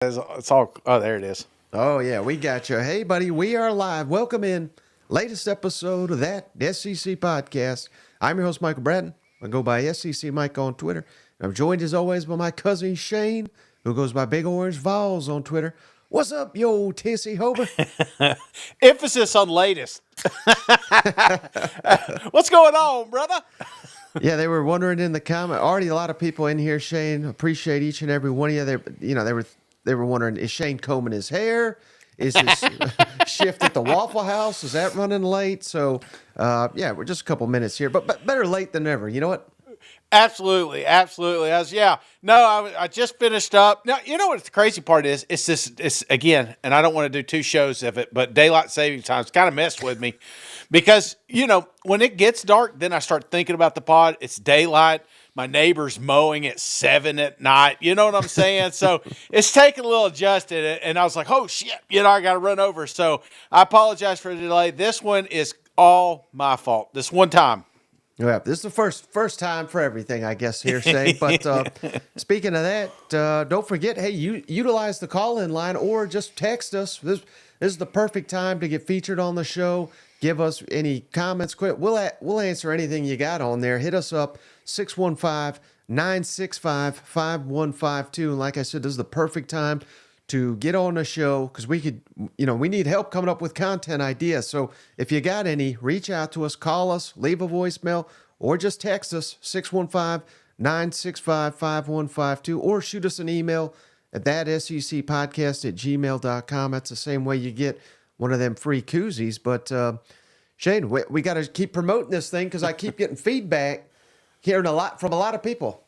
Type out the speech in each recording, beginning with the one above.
It's all. Oh, there it is. Oh, yeah, we got you. Hey, buddy, we are live. Welcome in. Latest episode of that SEC podcast. I'm your host, Michael Bratton. I go by SEC Mike on Twitter. I'm joined, as always, by my cousin Shane, who goes by Big Orange Vols on Twitter. What's up, yo, Tissy Hober? Emphasis on latest. What's going on, brother? Yeah, they were wondering in the comment. Already a lot of people in here, Shane. Appreciate each and every one of you. They were wondering, is Shane combing his hair? Is his shift at the Waffle House? Is that running late? So, yeah, we're just a couple minutes here, but better late than never. You know what? Absolutely. I just finished up. Now, you know what the crazy part is? It's again, and I don't want to do two shows of it, but daylight saving time's kind of messed with me because, when it gets dark, then I start thinking about the pod. It's daylight. My neighbor's mowing at 7 at night. You know what I'm saying? So it's taking a little adjusted, and I was like, oh, shit, I got to run over. So I apologize for the delay. This one is all my fault. This one time. Yeah, this is the first time for everything, I guess, here, Shane. But speaking of that, don't forget, hey, you utilize the call-in line or just text us. This is the perfect time to get featured on the show. Give us any comments. We'll answer anything you got on there. Hit us up, 615-965-5152. And like I said, this is the perfect time to get on the show because we need help coming up with content ideas. So if you got any, reach out to us, call us, leave a voicemail, or just text us, 615-965-5152, or shoot us an email at thatsecpodcast@gmail.com. That's the same way you get one of them free koozies. But Shane, we got to keep promoting this thing because I keep getting feedback, hearing a lot from a lot of people.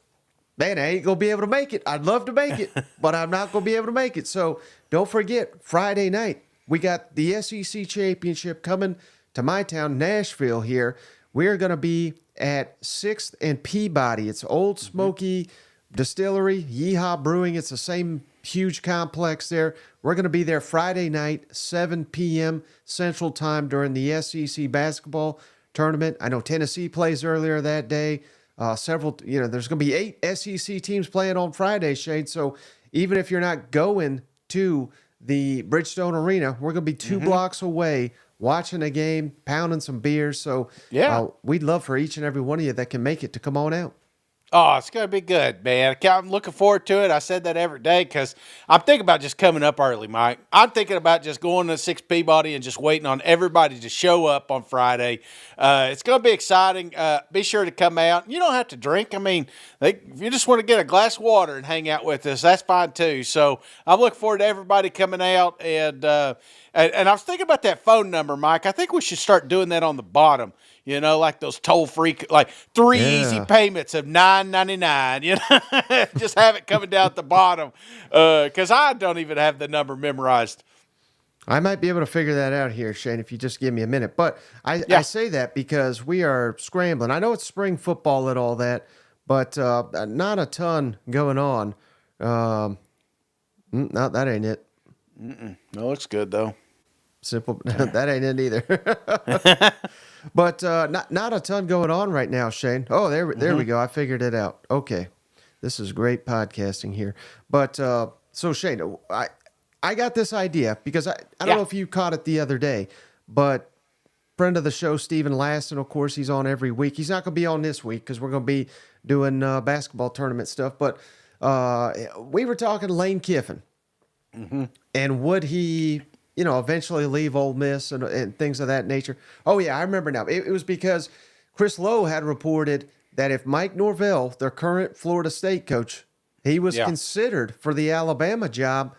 Man, I ain't going to be able to make it. I'd love to make it, but I'm not going to be able to make it. So don't forget, Friday night, we got the SEC Championship coming to my town, Nashville here. We're going to be at 6th and Peabody. It's Old Smoky Distillery, Yeehaw Brewing. It's the same huge complex there. We're going to be there Friday night, 7 p.m. Central Time during the SEC basketball tournament. I know Tennessee plays earlier that day. There's going to be 8 SEC teams playing on Friday, Shane. So even if you're not going to the Bridgestone Arena, we're going to be 2 blocks away watching a game, pounding some beers. So yeah, we'd love for each and every one of you that can make it to come on out. Oh, it's going to be good, man. I'm looking forward to it. I said that every day because I'm thinking about just coming up early, Mike. I'm thinking about just going to 6 Peabody and just waiting on everybody to show up on Friday. It's going to be exciting. Be sure to come out. You don't have to drink. I mean, if you just want to get a glass of water and hang out with us, that's fine too. So I'm looking forward to everybody coming out. And I was thinking about that phone number, Mike. I think we should start doing that on the bottom. Like those toll-free, like 3 easy payments of $9.99. Just have it coming down at the bottom because I don't even have the number memorized. I might be able to figure that out here, Shane, if you just give me a minute. But I say that because we are scrambling. I know it's spring football and all that, but not a ton going on. No, that ain't it. No, it's good, though. Simple. That ain't it either. But not a ton going on right now, Shane. Oh, there we go. I figured it out. Okay. This is great podcasting here. But so, Shane, I got this idea because I don't know if you caught it the other day, but friend of the show, Stephen Lasson, of course, he's on every week. He's not going to be on this week because we're going to be doing basketball tournament stuff. But we were talking Lane Kiffin. And would he eventually leave Ole Miss and things of that nature. Oh, yeah, I remember now. It was because Chris Lowe had reported that if Mike Norvell, their current Florida State coach, he was considered for the Alabama job.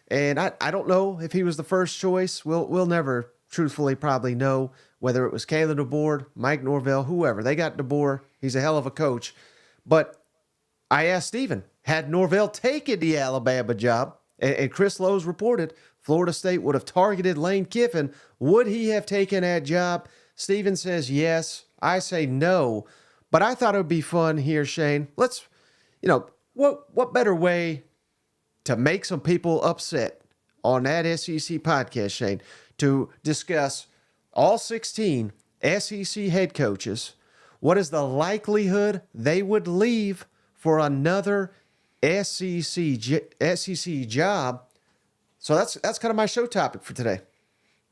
And I don't know if he was the first choice. We'll never truthfully probably know whether it was Kalen DeBoer, Mike Norvell, whoever. They got DeBoer. He's a hell of a coach. But I asked Stephen, had Norvell taken the Alabama job, and Chris Lowe's reported Florida State would have targeted Lane Kiffin. Would he have taken that job? Steven says yes. I say no. But I thought it would be fun here, Shane. Let's, what better way to make some people upset on that SEC podcast, Shane, to discuss all 16 SEC head coaches. What is the likelihood they would leave for another SEC job. So that's kind of my show topic for today.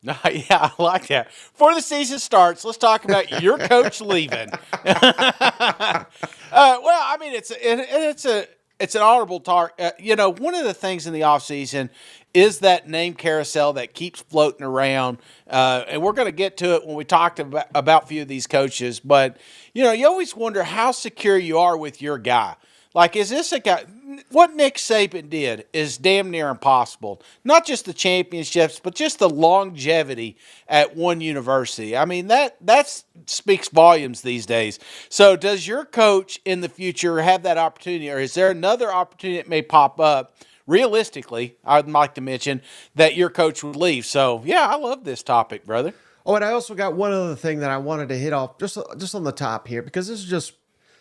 Yeah, I like that. Before the season starts, let's talk about your coach leaving. Well, I mean, it's an honorable target. One of the things in the offseason is that name carousel that keeps floating around, and we're going to get to it when we talked about a few of these coaches. But you always wonder how secure you are with your guy. Like, is this a guy? What Nick Saban did is damn near impossible. Not just the championships, but just the longevity at one university. I mean, that speaks volumes these days. So does your coach in the future have that opportunity, or is there another opportunity that may pop up? Realistically, I'd like to mention that your coach would leave. So, yeah, I love this topic, brother. Oh, and I also got one other thing that I wanted to hit off just on the top here, because this is just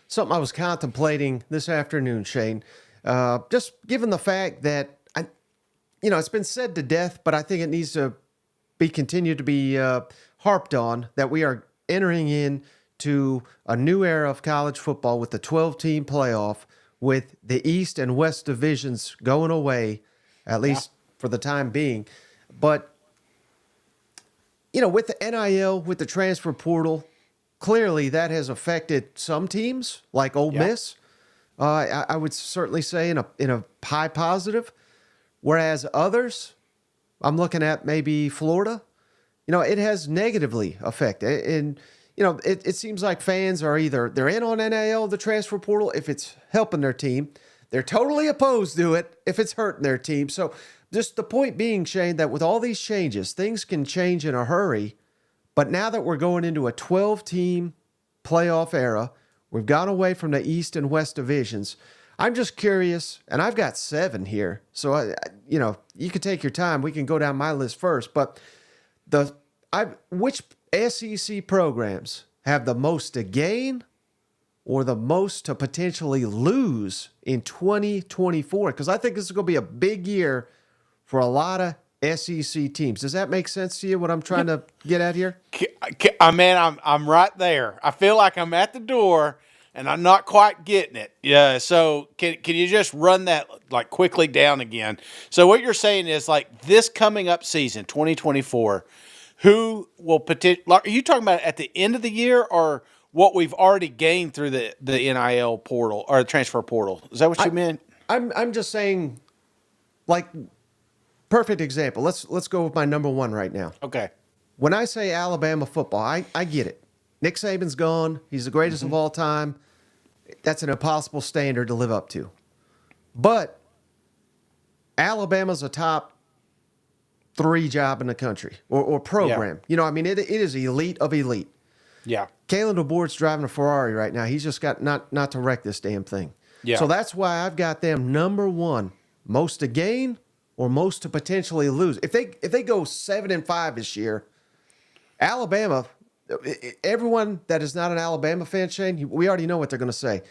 something I was contemplating this afternoon, Shane. Just given the fact that it's been said to death, but I think it needs to be continued to be harped on that we are entering into a new era of college football with the 12-team playoff, with the East and West divisions going away, at least for the time being. But with the NIL, with the transfer portal, clearly that has affected some teams like Ole Miss. I would certainly say in a high positive, whereas others, I'm looking at maybe Florida, it has negatively affected. And it seems like fans are either they're in on NIL, the transfer portal, if it's helping their team, they're totally opposed to it if it's hurting their team. So just the point being, Shane, that with all these changes, things can change in a hurry. But now that we're going into a 12-team playoff era, we've gone away from the East and West divisions. I'm just curious, and I've got 7 here. So, you can take your time. We can go down my list first. But which SEC programs have the most to gain or the most to potentially lose in 2024? Because I think this is going to be a big year for a lot of SEC teams. Does that make sense to you, what I'm trying to get at here? Man, I'm right there. I feel like I'm at the door, and I'm not quite getting it. Yeah. So can you just run that like quickly down again? So what you're saying is like this coming up season, 2024, who will are you talking about at the end of the year or what we've already gained through the NIL portal or the transfer portal? Is that what you meant? I'm just saying, like, perfect example. Let's go with my number 1 right now. Okay. When I say Alabama football, I get it. Nick Saban's gone. He's the greatest of all time. That's an impossible standard to live up to. But Alabama's a top 3 job in the country or program. Yeah. It is elite of elite. Yeah. Kalen DeBoer's driving a Ferrari right now. He's just got not to wreck this damn thing. Yeah. So that's why I've got them number 1, most to gain or most to potentially lose. If they go 7-5 this year, Alabama, everyone that is not an Alabama fan, Shane, we already know what they're going to say.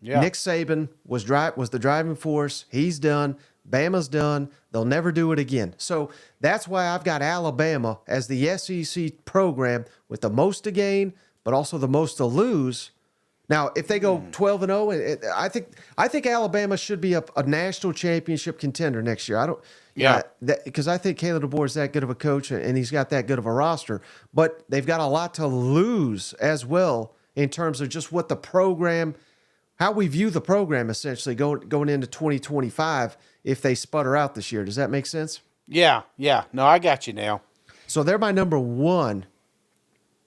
Yeah. Nick Saban was the driving force. He's done. Bama's done. They'll never do it again. So that's why I've got Alabama as the SEC program with the most to gain, but also the most to lose. Now, if they go 12-0, I think Alabama should be a national championship contender next year. Because I think Kalen DeBoer is that good of a coach and he's got that good of a roster. But they've got a lot to lose as well in terms of just what the program, how we view the program essentially going into 2025 if they sputter out this year. Does that make sense? Yeah. No, I got you now. So they're my number 1.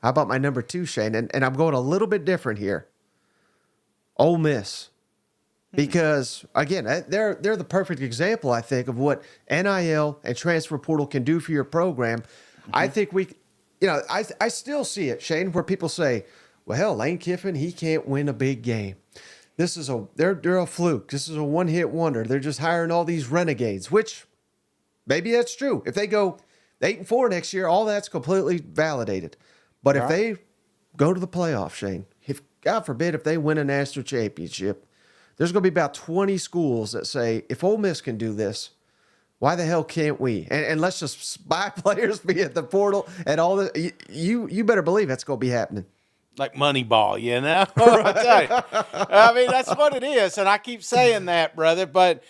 How about my number 2, Shane? And I'm going a little bit different here. Ole Miss. Because, again, they're the perfect example, I think, of what NIL and transfer portal can do for your program. Mm-hmm. I think I still see it, Shane, where people say, well, hell, Lane Kiffin, he can't win a big game. They're a fluke. This is a one-hit wonder. They're just hiring all these renegades, which maybe that's true. If they go 8-4 next year, all that's completely validated. But if they go to the playoff, Shane, if God forbid if they win a national championship, there's going to be about 20 schools that say, if Ole Miss can do this, why the hell can't we? And let's just buy players via the portal and all that. You better believe that's going to be happening. like Moneyball, you know? I tell you. I mean, that's what it is, and I keep saying that, brother. But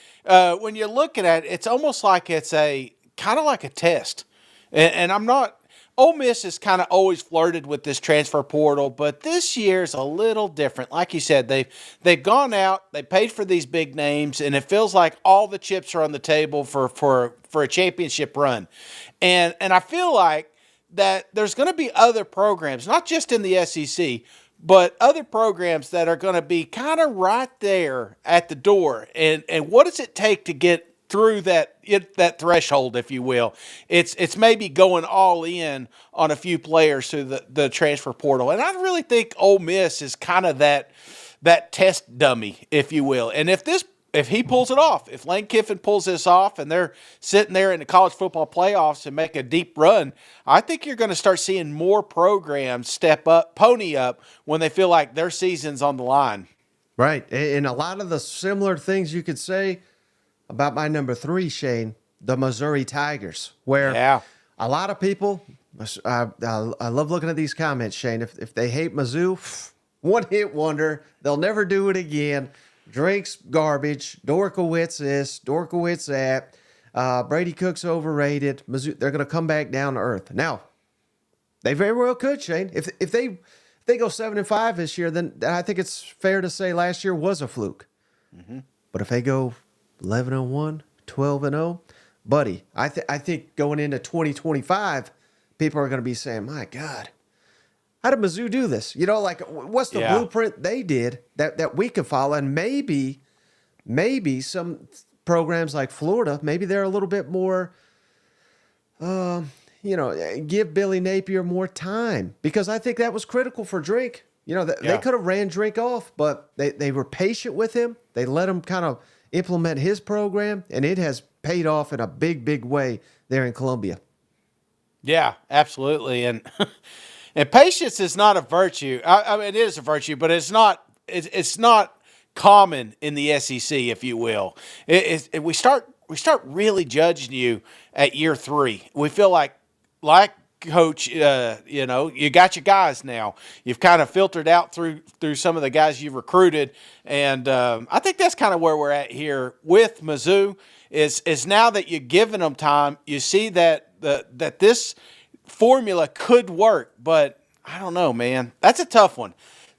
when you're looking at it, it's almost like it's a kind of like a test. And I'm not. Ole Miss has kind of always flirted with this transfer portal, but this year's a little different. Like you said, they've gone out, they paid for these big names, and it feels like all the chips are on the table for a championship run. And I feel like that there's going to be other programs, not just in the SEC, but other programs that are going to be kind of right there at the door. And what does it take to get through that threshold, if you will? It's maybe going all in on a few players through the transfer portal. And I really think Ole Miss is kind of that test dummy, if you will. And if he pulls it off, if Lane Kiffin pulls this off and they're sitting there in the college football playoffs and make a deep run, I think you're going to start seeing more programs step up, pony up, when they feel like their season's on the line. Right. And a lot of the similar things you could say about my number 3, Shane, the Missouri Tigers, where a lot of people, I love looking at these comments, Shane. If they hate Mizzou, one-hit wonder, they'll never do it again. Drake's garbage. Dorkowitz this, Dorkowitz that. Brady Cook's overrated. Mizzou, they're going to come back down to earth. Now, they very well could, Shane. If they go 7-5 this year, then I think it's fair to say last year was a fluke. Mm-hmm. But if they go 11-1, 12-0, buddy, I think going into 2025, people are going to be saying, "My God, how did Mizzou do this?" You know, like, what's the blueprint they did that we could follow? And maybe some programs like Florida, maybe they're a little bit more, give Billy Napier more time, because I think that was critical for Drake. You know, they could have ran Drake off, but they were patient with him. They let him kind of implement his program, and it has paid off in a big, big way there in Columbia. Yeah, absolutely. And patience is not a virtue. I mean, it is a virtue, but it's not common in the SEC, if you will. We start really judging you at year 3. We feel like Coach, you got your guys now. You've kind of filtered out through some of the guys you've recruited, and I think that's kind of where we're at here with Mizzou. Is now that you're giving them time, you see that this formula could work, but I don't know, man. That's a tough one,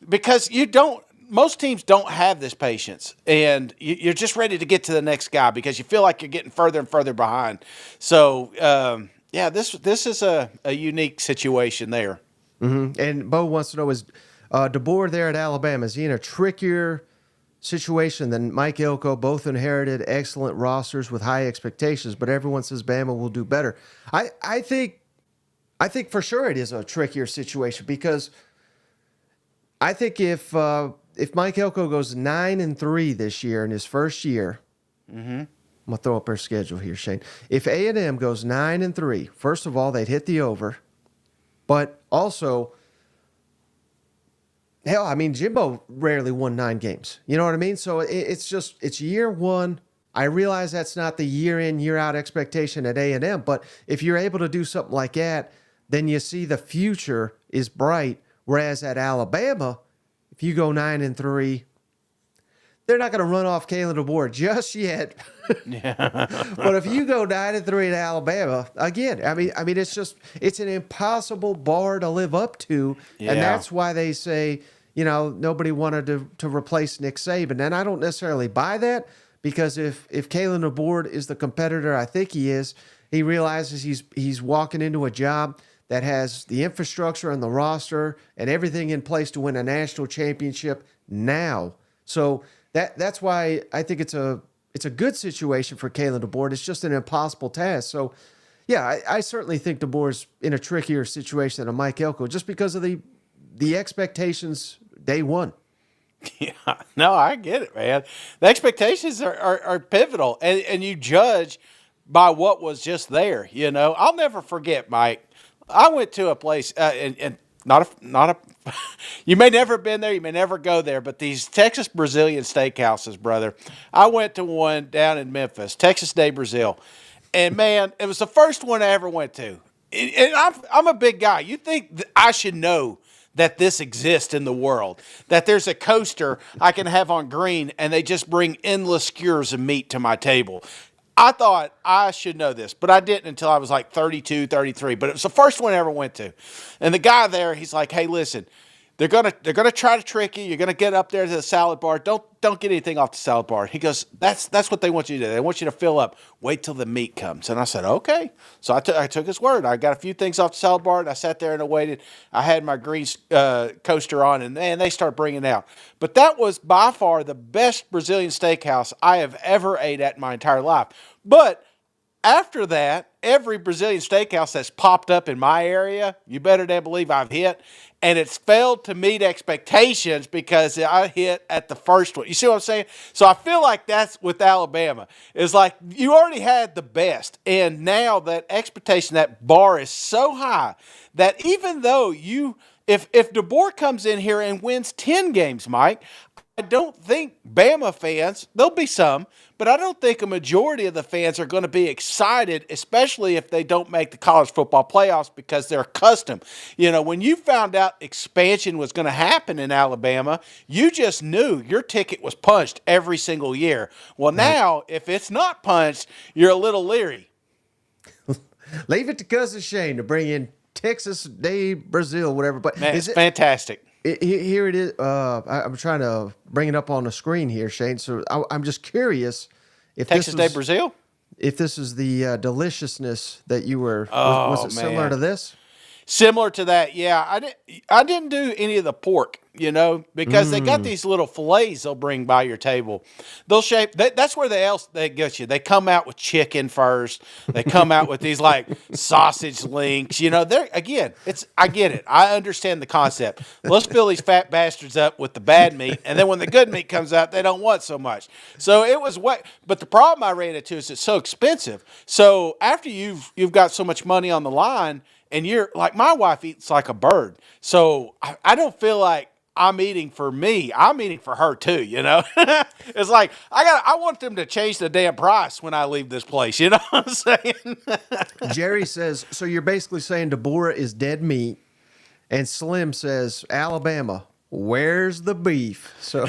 because most teams don't have this patience, and you're just ready to get to the next guy because you feel like you're getting further and further behind. So, this is a unique situation there. Mm-hmm. And Bo wants to know, is DeBoer there at Alabama, is he in a trickier situation than Mike Elko? Both inherited excellent rosters with high expectations, but everyone says Bama will do better. I think for sure it is a trickier situation, because I think if Mike Elko goes 9-3 this year in his first year, mm-hmm. I'm going to throw up our schedule here, Shane. If A&M goes 9-3, first of all, they'd hit the over. But also, hell, I mean, Jimbo rarely won 9 games. You know what I mean? So it's year 1. I realize that's not the year in, year out expectation at A&M. But if you're able to do something like that, then you see the future is bright. Whereas at Alabama, if you go 9-3, they're not going to run off Kalen DeBoer just yet. Yeah. But if you go 9-3 at Alabama, again, I mean, it's an impossible bar to live up to. Yeah. And that's why they say, nobody wanted to replace Nick Saban. And I don't necessarily buy that, because if Kalen DeBoer is the competitor I think he is, he realizes he's walking into a job that has the infrastructure and the roster and everything in place to win a national championship now. So that's why I think it's a good situation for Kalen DeBoer. It's just an impossible task. So, yeah, I certainly think DeBoer's in a trickier situation than a Mike Elko, just because of the expectations day one. Yeah, no, I get it, man. The expectations are pivotal, and you judge by what was just there. I'll never forget, Mike. I went to a place, and not a. You may never have been there, you may never go there, but these Texas Brazilian steakhouses, brother. I went to one down in Memphis, Texas Day Brazil, and man, it was the first one I ever went to. And I'm a big guy. You think I should know that this exists in the world, that there's a coaster I can have on green and they just bring endless skewers of meat to my table. I thought I should know this, but I didn't until I was like 32, 33. But it was the first one I ever went to. And the guy there, he's like, hey, listen, they're gonna try to trick you. You're gonna get up there to the salad bar. Don't get anything off the salad bar. He goes, that's what they want you to do. They want you to fill up. Wait till the meat comes. And I said, okay. So I took his word. I got a few things off the salad bar, and I sat there and I waited. I had my green coaster on, and man, they start bringing it out. But that was by far the best Brazilian steakhouse I have ever ate at in my entire life. But after that, every Brazilian steakhouse that's popped up in my area, you better damn believe I've hit. And it's failed to meet expectations because I hit at the first one. You see what I'm saying? So I feel like that's with Alabama. It's like you already had the best. And now that expectation, that bar is so high that even though if DeBoer comes in here and wins 10 games, Mike, I don't think Bama fans, there'll be some, but I don't think a majority of the fans are going to be excited, especially if they don't make the college football playoffs because they're accustomed. You know, when you found out expansion was going to happen in Alabama, you just knew your ticket was punched every single year. Well, now, if it's not punched, you're a little leery. Leave it to Cousin Shane to bring in Texas Day Brazil, whatever. But Man, it's fantastic. Here it is. I'm trying to bring it up on the screen here, Shane. So I'm just curious if Texas Day Brazil? If this is the deliciousness that you were. Was it similar to this? Similar to that, yeah. I didn't do any of the pork, because they got these little fillets they'll bring by your table. They'll shape. That's where they get you. They come out with chicken first. They come out with these like sausage links. They're again. I get it. I understand the concept. Let's fill these fat bastards up with the bad meat, and then when the good meat comes out, they don't want so much. So it was what. But the problem I ran into is it's so expensive. So after you've got so much money on the line. And you're like, my wife eats like a bird. So I don't feel like I'm eating for me. I'm eating for her too, It's like, I want them to change the damn price when I leave this place. You know what I'm saying? Jerry says, so you're basically saying DeBoer is dead meat. And Slim says, Alabama, where's the beef? So,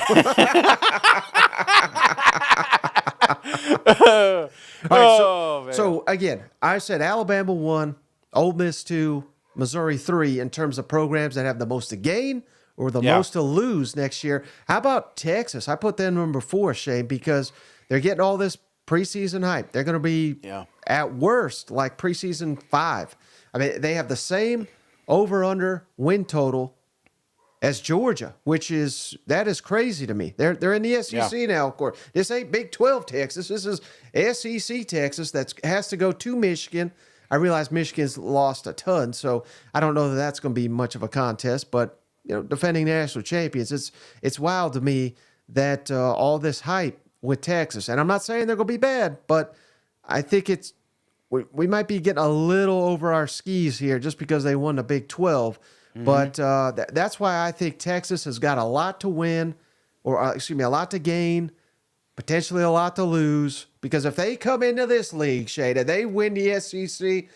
all right, so again, I said Alabama 1. Ole Miss 2, Missouri 3 in terms of programs that have the most to gain or the most to lose next year. How about Texas? I put them number 4, Shane, because they're getting all this preseason hype. They're going to be, at worst, like preseason 5. I mean, they have the same over-under win total as Georgia, that is crazy to me. They're in the SEC now, of course. This ain't Big 12 Texas. This is SEC Texas that has to go to Michigan. I realize Michigan's lost a ton, so I don't know that that's going to be much of a contest. But defending national champions, it's wild to me that all this hype with Texas, and I'm not saying they're going to be bad, but I think we might be getting a little over our skis here just because they won the Big 12. Mm-hmm. But that's why I think Texas has got a lot to win, or a lot to gain. Potentially a lot to lose, because if they come into this league, Shade, and they win the SEC,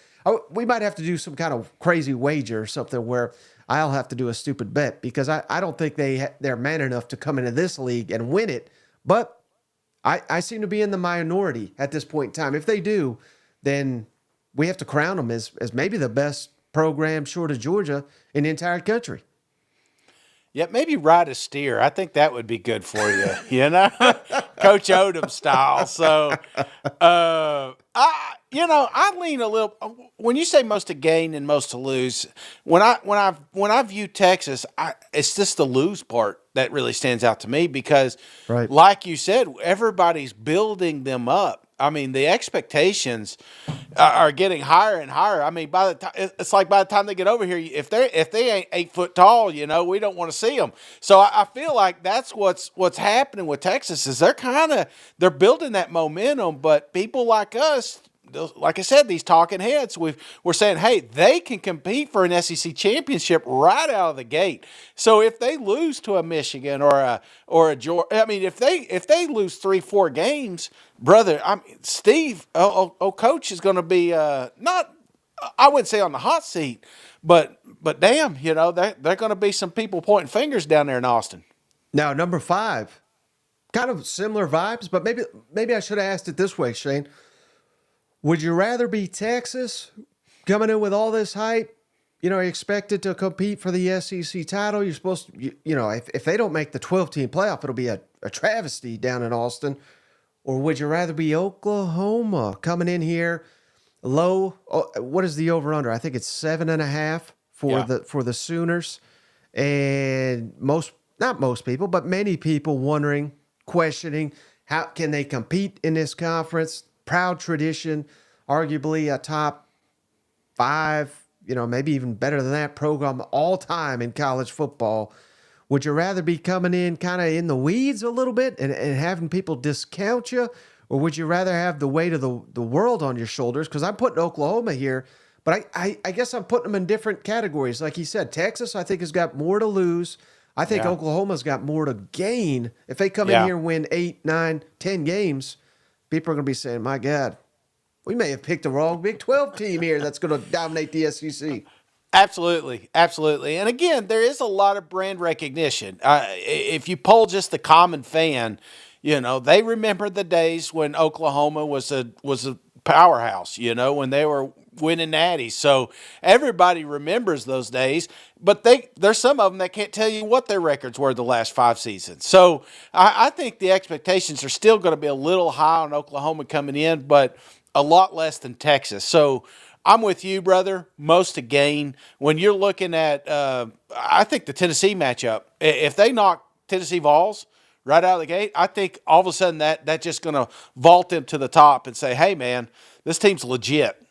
we might have to do some kind of crazy wager or something where I'll have to do a stupid bet, because I don't think they're man enough to come into this league and win it. But I seem to be in the minority at this point in time. If they do, then we have to crown them as maybe the best program short of Georgia in the entire country. Yeah, maybe ride a steer. I think that would be good for you, Coach Odom style. So, I lean a little. When you say most to gain and most to lose, when I view Texas, it's just the lose part that really stands out to me because, like you said, everybody's building them up. I mean, the expectations are getting higher and higher. I mean, by the time they get over here, if they ain't 8 foot tall, we don't want to see them. So I feel like that's what's happening with Texas is they're building that momentum. But people like us, like I said, these talking heads, we're saying, hey, they can compete for an SEC championship right out of the gate. So if they lose to a Michigan or a Georgia, I mean, if they lose 3-4 games, brother, Steve, coach is going to be not I wouldn't say on the hot seat, but damn, they're going to be some people pointing fingers down there in Austin. Now, number 5, kind of similar vibes, but maybe I should have asked it this way, Shane. Would you rather be Texas coming in with all this hype? You're expected to compete for the SEC title. You're supposed to, if they don't make the 12-team playoff, it'll be a travesty down in Austin. Or would you rather be Oklahoma coming in here low? What is the over-under? I think it's 7.5 for the Sooners. And not most people, but many people wondering, questioning, how can they compete in this conference? Proud tradition, arguably a top 5, maybe even better than that program all time in college football. Would you rather be coming in kind of in the weeds a little bit and having people discount you? Or would you rather have the weight of the world on your shoulders? Because I'm putting Oklahoma here, but I guess I'm putting them in different categories. Like he said, Texas, I think, has got more to lose. I think Oklahoma's got more to gain. If they come in here and win 8, 9, 10 games, people are going to be saying, my God, we may have picked the wrong Big 12 team here that's going to dominate the SEC. Absolutely. And again, there is a lot of brand recognition. If you poll just the common fan, they remember the days when Oklahoma was a powerhouse, when they were winning natties. So everybody remembers those days, but there's some of them that can't tell you what their records were the last 5 seasons. So I think the expectations are still going to be a little high on Oklahoma coming in, but a lot less than Texas. So I'm with you, brother. Most to gain. When you're looking at, I think the Tennessee matchup, if they knock Tennessee Vols right out of the gate, I think all of a sudden that's just going to vault them to the top and say, hey, man, this team's legit.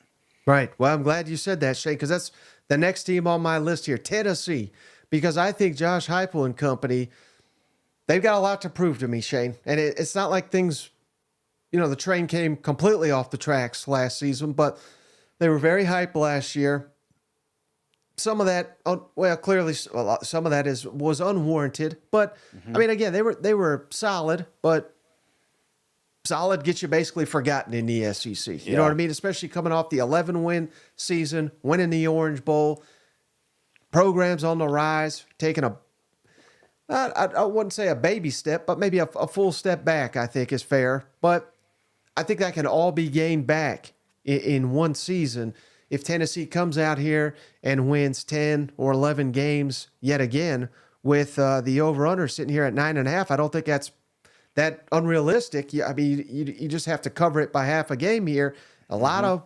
Right. Well, I'm glad you said that, Shane, because that's the next team on my list here, Tennessee, because I think Josh Heupel and company, they've got a lot to prove to me, Shane. And it's not like things, the train came completely off the tracks last season, but they were very hyped last year. Some of that, clearly, some of that was unwarranted. But I mean, again, they were solid, but solid gets you basically forgotten in the SEC. You know what I mean? Especially coming off the 11-win season, winning the Orange Bowl, programs on the rise, taking I wouldn't say a baby step, but maybe a full step back, I think is fair. But I think that can all be gained back in one season if Tennessee comes out here and wins 10 or 11 games yet again with the over-under sitting here at 9.5. I don't think that's that unrealistic. I mean, you just have to cover it by half a game here. A lot of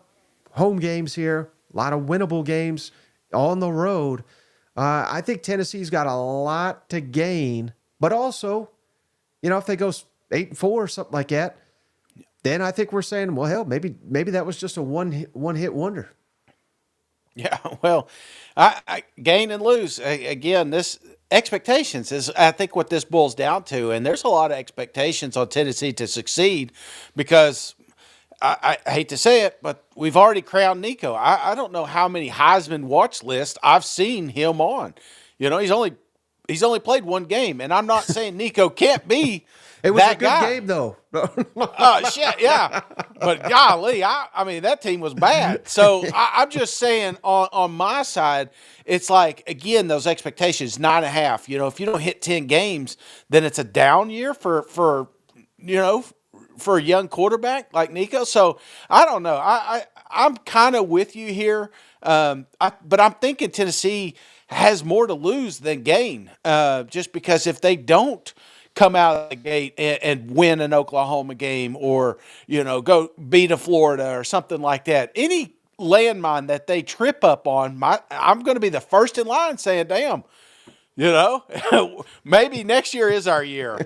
home games here, a lot of winnable games on the road. I think Tennessee's got a lot to gain, but also, if they go 8-4 or something like that, then I think we're saying, well, hell, maybe that was just a one hit wonder. Yeah, well, I gain and lose. Again, this expectations is, I think, what this boils down to. And there's a lot of expectations on Tennessee to succeed because I hate to say it, but we've already crowned Nico. I don't know how many Heisman watch lists I've seen him on. He's only played one game, and I'm not saying Nico can't be it was that a good guy. Game, though. Oh, shit, yeah. But golly, I mean, that team was bad. So I'm just saying on my side, it's like, again, those expectations, 9.5. If you don't hit 10 games, then it's a down year for a young quarterback like Nico. So I don't know. I'm kind of with you here. But I'm thinking Tennessee has more to lose than gain, just because if they don't come out of the gate and win an Oklahoma game or, go beat a Florida or something like that, any landmine that they trip up on, I'm going to be the first in line saying, damn, maybe next year is our year.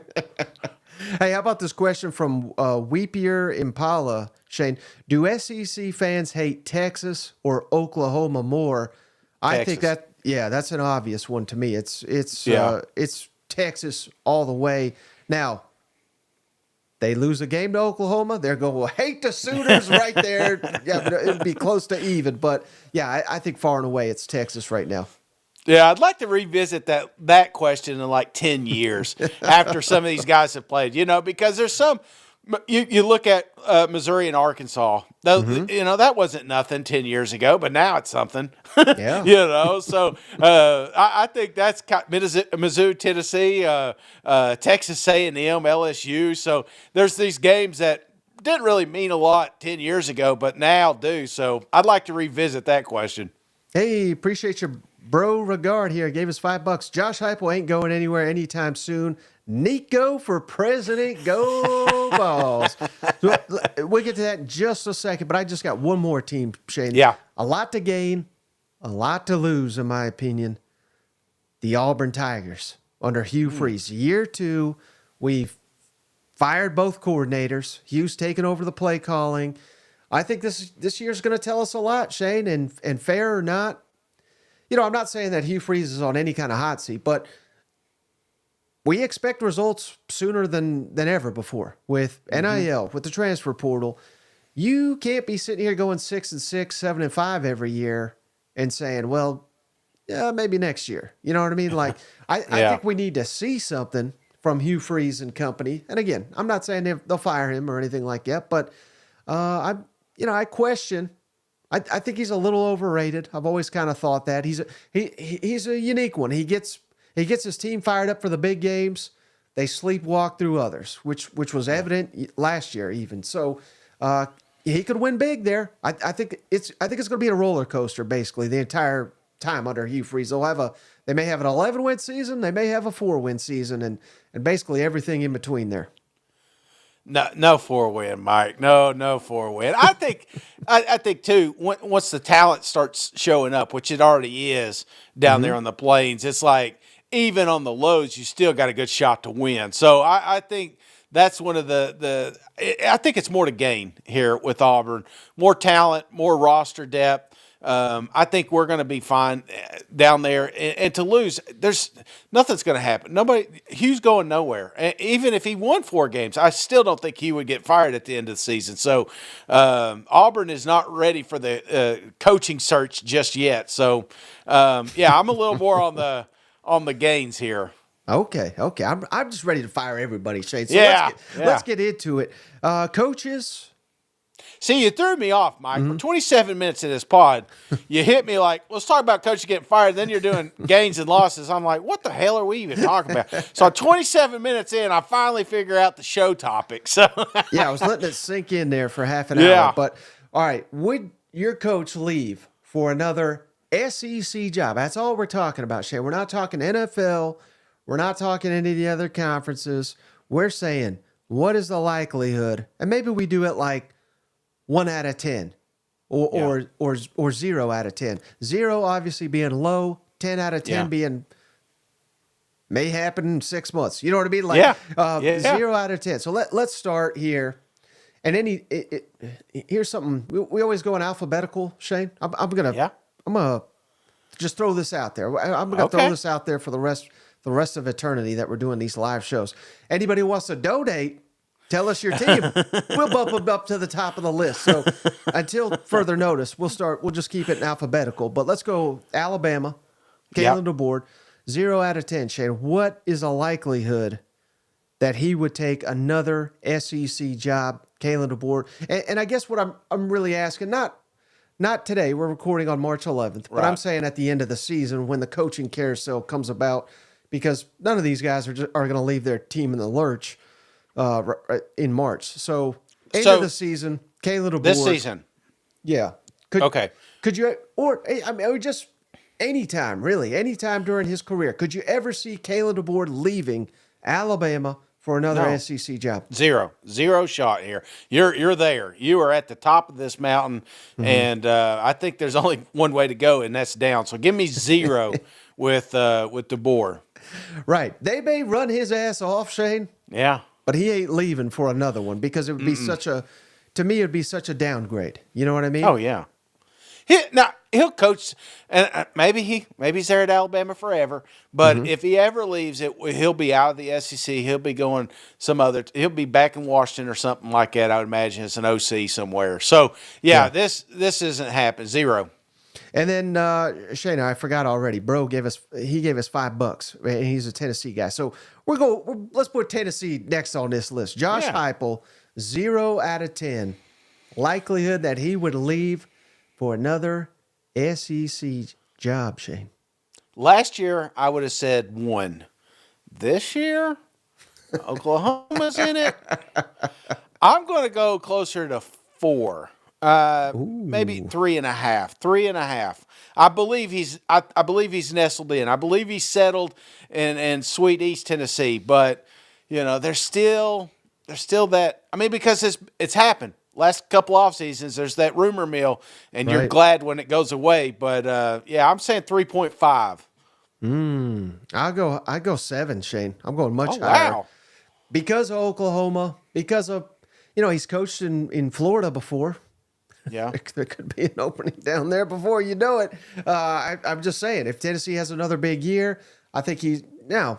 Hey, how about this question from Weepier Impala, Shane? Do SEC fans hate Texas or Oklahoma more? Texas. I think that's an obvious one to me. It's Texas all the way. Now, they lose a game to Oklahoma, they're going to hate the Sooners right there. Yeah, but it'd be close to even. But, yeah, I think far and away it's Texas right now. Yeah, I'd like to revisit that question in like 10 years after some of these guys have played, because there's some You look at Missouri and Arkansas. That wasn't nothing 10 years ago, but now it's something. Yeah. So I think that's Mizzou, Tennessee, Texas A&M, LSU. So there's these games that didn't really mean a lot 10 years ago, but now do. So I'd like to revisit that question. Hey, appreciate your bro regard here. Gave us $5. Josh Heupel ain't going anywhere anytime soon. Nico for president. Go balls. So, we'll get to that in just a second, but I just got one more team, Shane. Yeah. A lot to gain, a lot to lose, in my opinion. The Auburn Tigers under Hugh Freeze. Year 2, we've fired both coordinators. Hugh's taken over the play calling. I think this year's going to tell us a lot, Shane, and fair or not. I'm not saying that Hugh Freeze is on any kind of hot seat, but we expect results sooner than ever before with NIL, with the transfer portal. You can't be sitting here going 6-6, 7-5 every year and saying, well, yeah, maybe next year. You know what I mean? Like, I think we need to see something from Hugh Freeze and company. And again, I'm not saying they'll fire him or anything like that, but I question. I think he's a little overrated. I've always kind of thought that he's a unique one. He gets his team fired up for the big games. They sleepwalk through others, which was evident last year even. So he could win big there. I think it's going to be a roller coaster basically the entire time under Hugh Freeze. They may have an 11-win season. They may have a 4-win season, and basically everything in between there. No 4-win, Mike. No 4-win. I think too. Once the talent starts showing up, which it already is down there on the plains, it's like even on the lows, you still got a good shot to win. So I think that's one of the. I think it's more to gain here with Auburn. More talent, more roster depth. I think we're going to be fine down there, and to lose, nothing's going to happen. Hugh's going nowhere. And even if he won 4 games, I still don't think he would get fired at the end of the season. So Auburn is not ready for the coaching search just yet. So I'm a little more on the gains here. Okay. I'm just ready to fire everybody, Shane. So let's get into it. Coaches. See, you threw me off, Mike. For 27 minutes in this pod, you hit me like, let's talk about coaches getting fired. Then you're doing gains and losses. I'm like, what the hell are we even talking about? So 27 minutes in, I finally figure out the show topic. So I was letting it sink in there for half an hour. But, all right, would your coach leave for another SEC job? That's all we're talking about, Shane. We're not talking NFL. We're not talking any of the other conferences. We're saying, what is the likelihood? And maybe we do it like 1 out of 10 or 0 out of 10. 0 obviously being low, 10 out of 10 being may happen in 6 months. You know what I mean? Like 0 out of 10. So let's start here. And here's something. We always go in alphabetical, Shane. I'm gonna just throw this out there. I'm gonna throw this out there for the rest of eternity that we're doing these live shows. Anybody who wants to donate, tell us your team. We'll bump them up to the top of the list. So until further notice, we'll just keep it in alphabetical. But let's go Alabama, Kalen DeBoer, 0 out of 10. Shane, what is a likelihood that he would take another SEC job, Kalen DeBoer? And I guess what I'm really asking, not today, we're recording on March 11th, but I'm saying at the end of the season when the coaching carousel comes about, because none of these guys are going to leave their team in the lurch in March. So end of the season, Kalen DeBoer. This season. Yeah. Could you, or I mean, just anytime during his career, could you ever see Kalen DeBoer leaving Alabama for another SEC job? Zero shot here. You're there. You are at the top of this mountain, and I think there's only one way to go, and that's down. So give me 0 with DeBoer. Right. They may run his ass off, Shane. Yeah. But he ain't leaving for another one because it would be to me, it'd be such a downgrade. You know what I mean? Oh, yeah. He'll coach, and maybe he's there at Alabama forever. But if he ever leaves, he'll be out of the SEC. He'll be going he'll be back in Washington or something like that. I would imagine it's an OC somewhere. So this isn't happening. 0. And then Shane, I forgot already. Bro gave us $5. And he's a Tennessee guy. So let's put Tennessee next on this list. Josh Heupel, 0 out of 10 likelihood that he would leave for another SEC job, Shane? Last year, I would have said 1. This year, Oklahoma's in it. I'm going to go closer to 4. Maybe 3.5. 3.5. I believe he's. I believe he's nestled in. I believe he's settled in sweet East Tennessee. But there's still that. I mean, because it's happened. Last couple off seasons, there's that rumor mill, and you're glad when it goes away. But I'm saying 3.5. I go 7, Shane. I'm going much higher. Wow. Because of Oklahoma, because of he's coached in Florida before. Yeah. There could be an opening down there before you know it. I'm just saying, if Tennessee has another big year, I think he's now.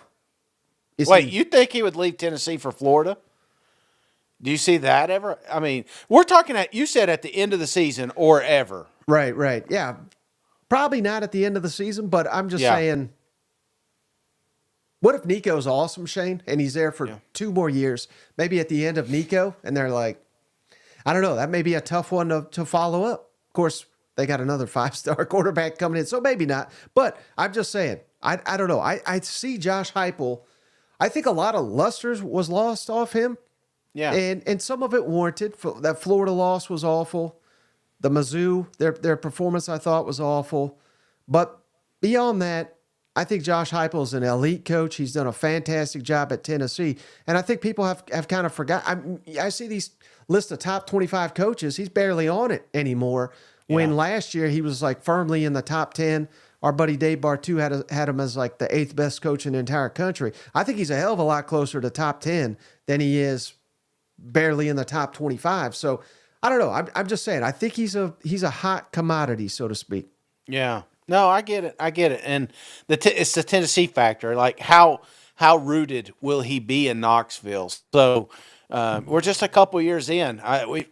You think he would leave Tennessee for Florida? Do you see that ever? I mean, we're talking you said at the end of the season or ever. Right. Yeah. Probably not at the end of the season, but I'm just saying, what if Nico's awesome, Shane, and he's there for 2 more years, maybe at the end of Nico, and they're like, I don't know, that may be a tough one to follow up. Of course, they got another 5-star quarterback coming in, so maybe not. But I'm just saying, I don't know. I see Josh Heupel. I think a lot of luster was lost off him. Yeah. And some of it warranted. That Florida loss was awful. The Mizzou, their performance, I thought, was awful. But beyond that, I think Josh Heupel is an elite coach. He's done a fantastic job at Tennessee. And I think people have kind of forgot. I see these lists of top 25 coaches. He's barely on it anymore. When last year he was like firmly in the top 10. Our buddy Dave Bartu had him as like the 8th best coach in the entire country. I think he's a hell of a lot closer to top 10 than he is barely in the top 25. So I don't know. I'm just saying. I think he's a hot commodity, so to speak. Yeah. No, I get it. And it's the Tennessee factor. Like how rooted will he be in Knoxville? So we're just a couple years in.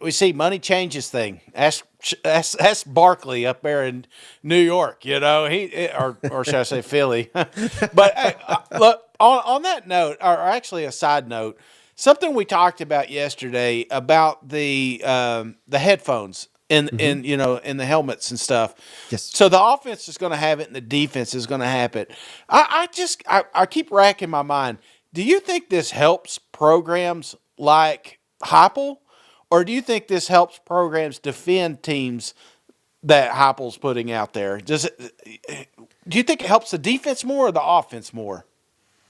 We see money changes thing. Ask Barkley up there in New York. Or should I say Philly? But look, on that note, or actually a side note. Something we talked about yesterday about the headphones in the helmets and stuff. Yes. So the offense is going to have it and the defense is going to have it. I keep racking my mind. Do you think this helps programs like Heupel, or do you think this helps programs defend teams that Heupel's putting out there? Do you think it helps the defense more or the offense more?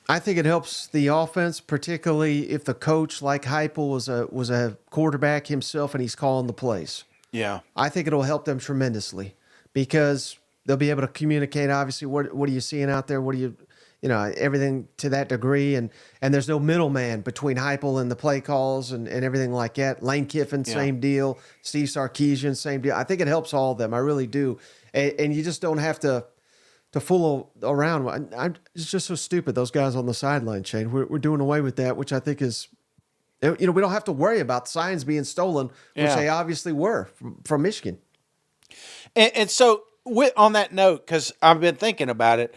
I think it helps the offense, particularly if the coach like Heupel was a quarterback himself and he's calling the plays. Yeah. I think it'll help them tremendously because they'll be able to communicate, obviously, what are you seeing out there? What do you everything to that degree. And there's no middleman between Heupel and the play calls and everything like that. Lane Kiffin, same deal. Steve Sarkisian, same deal. I think it helps all of them. I really do. And you just don't have to fool around. It's just so stupid, those guys on the sideline, Shane. We're doing away with that, which I think is, we don't have to worry about signs being stolen, which they obviously were from Michigan. And so on that note, because I've been thinking about it,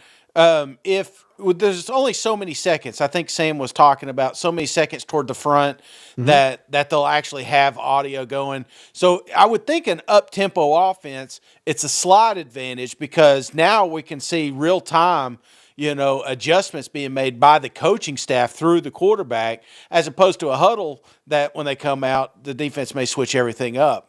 if there's only so many seconds, I think Sam was talking about so many seconds toward the front that they'll actually have audio going. So I would think an up-tempo offense, it's a slide advantage because now we can see real time, adjustments being made by the coaching staff through the quarterback, as opposed to a huddle that when they come out, the defense may switch everything up.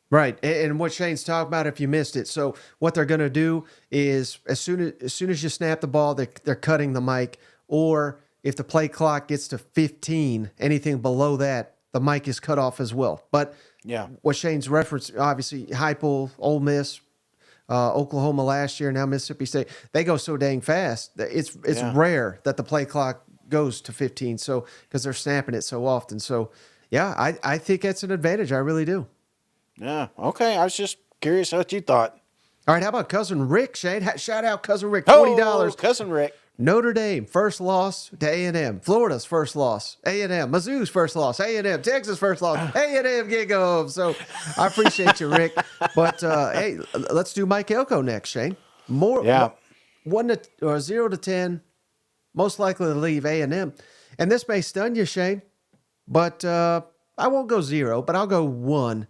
Right, and what Shane's talking about, if you missed it, so what they're going to do is as soon as you snap the ball, they're cutting the mic, or if the play clock gets to 15, anything below that, the mic is cut off as well. But what Shane's referenced, obviously, Heupel, Ole Miss, Oklahoma last year, now Mississippi State, they go so dang fast that it's rare that the play clock goes to 15. So because they're snapping it so often. So I think that's an advantage. I really do. Yeah. Okay. I was just curious what you thought. All right. How about Cousin Rick, Shane? Shout out Cousin Rick. $20. Oh, Cousin Rick. Notre Dame, first loss to A&M. Florida's first loss, A&M. Mizzou's first loss, A&M. Texas' first loss, A&M. Gig 'em. So I appreciate you, Rick. But, hey, let's do Mike Elko next, Shane. 0 to 10, most likely to leave A&M. And this may stun you, Shane, but I won't go 0, but I'll go 1.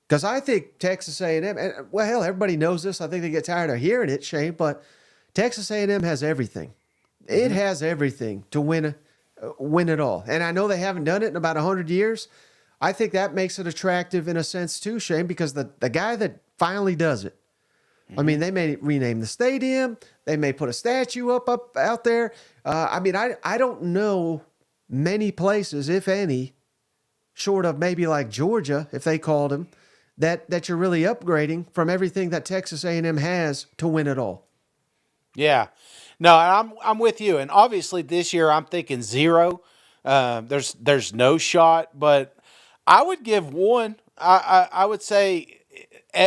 Because I think Texas A&M, and well, hell, everybody knows this. I think they get tired of hearing it, Shane, but Texas A&M has everything. It has everything to win it all. And I know they haven't done it in about 100 years. I think that makes it attractive in a sense too, Shane, because the guy that finally does it, I mean, they may rename the stadium. They may put a statue up out there. I mean, I don't know many places, if any, short of maybe like Georgia, if they called him, that you're really upgrading from everything that Texas A&M has to win it all. Yeah. No, I'm with you. And obviously this year I'm thinking 0. There's no shot, but I would give 1. I would say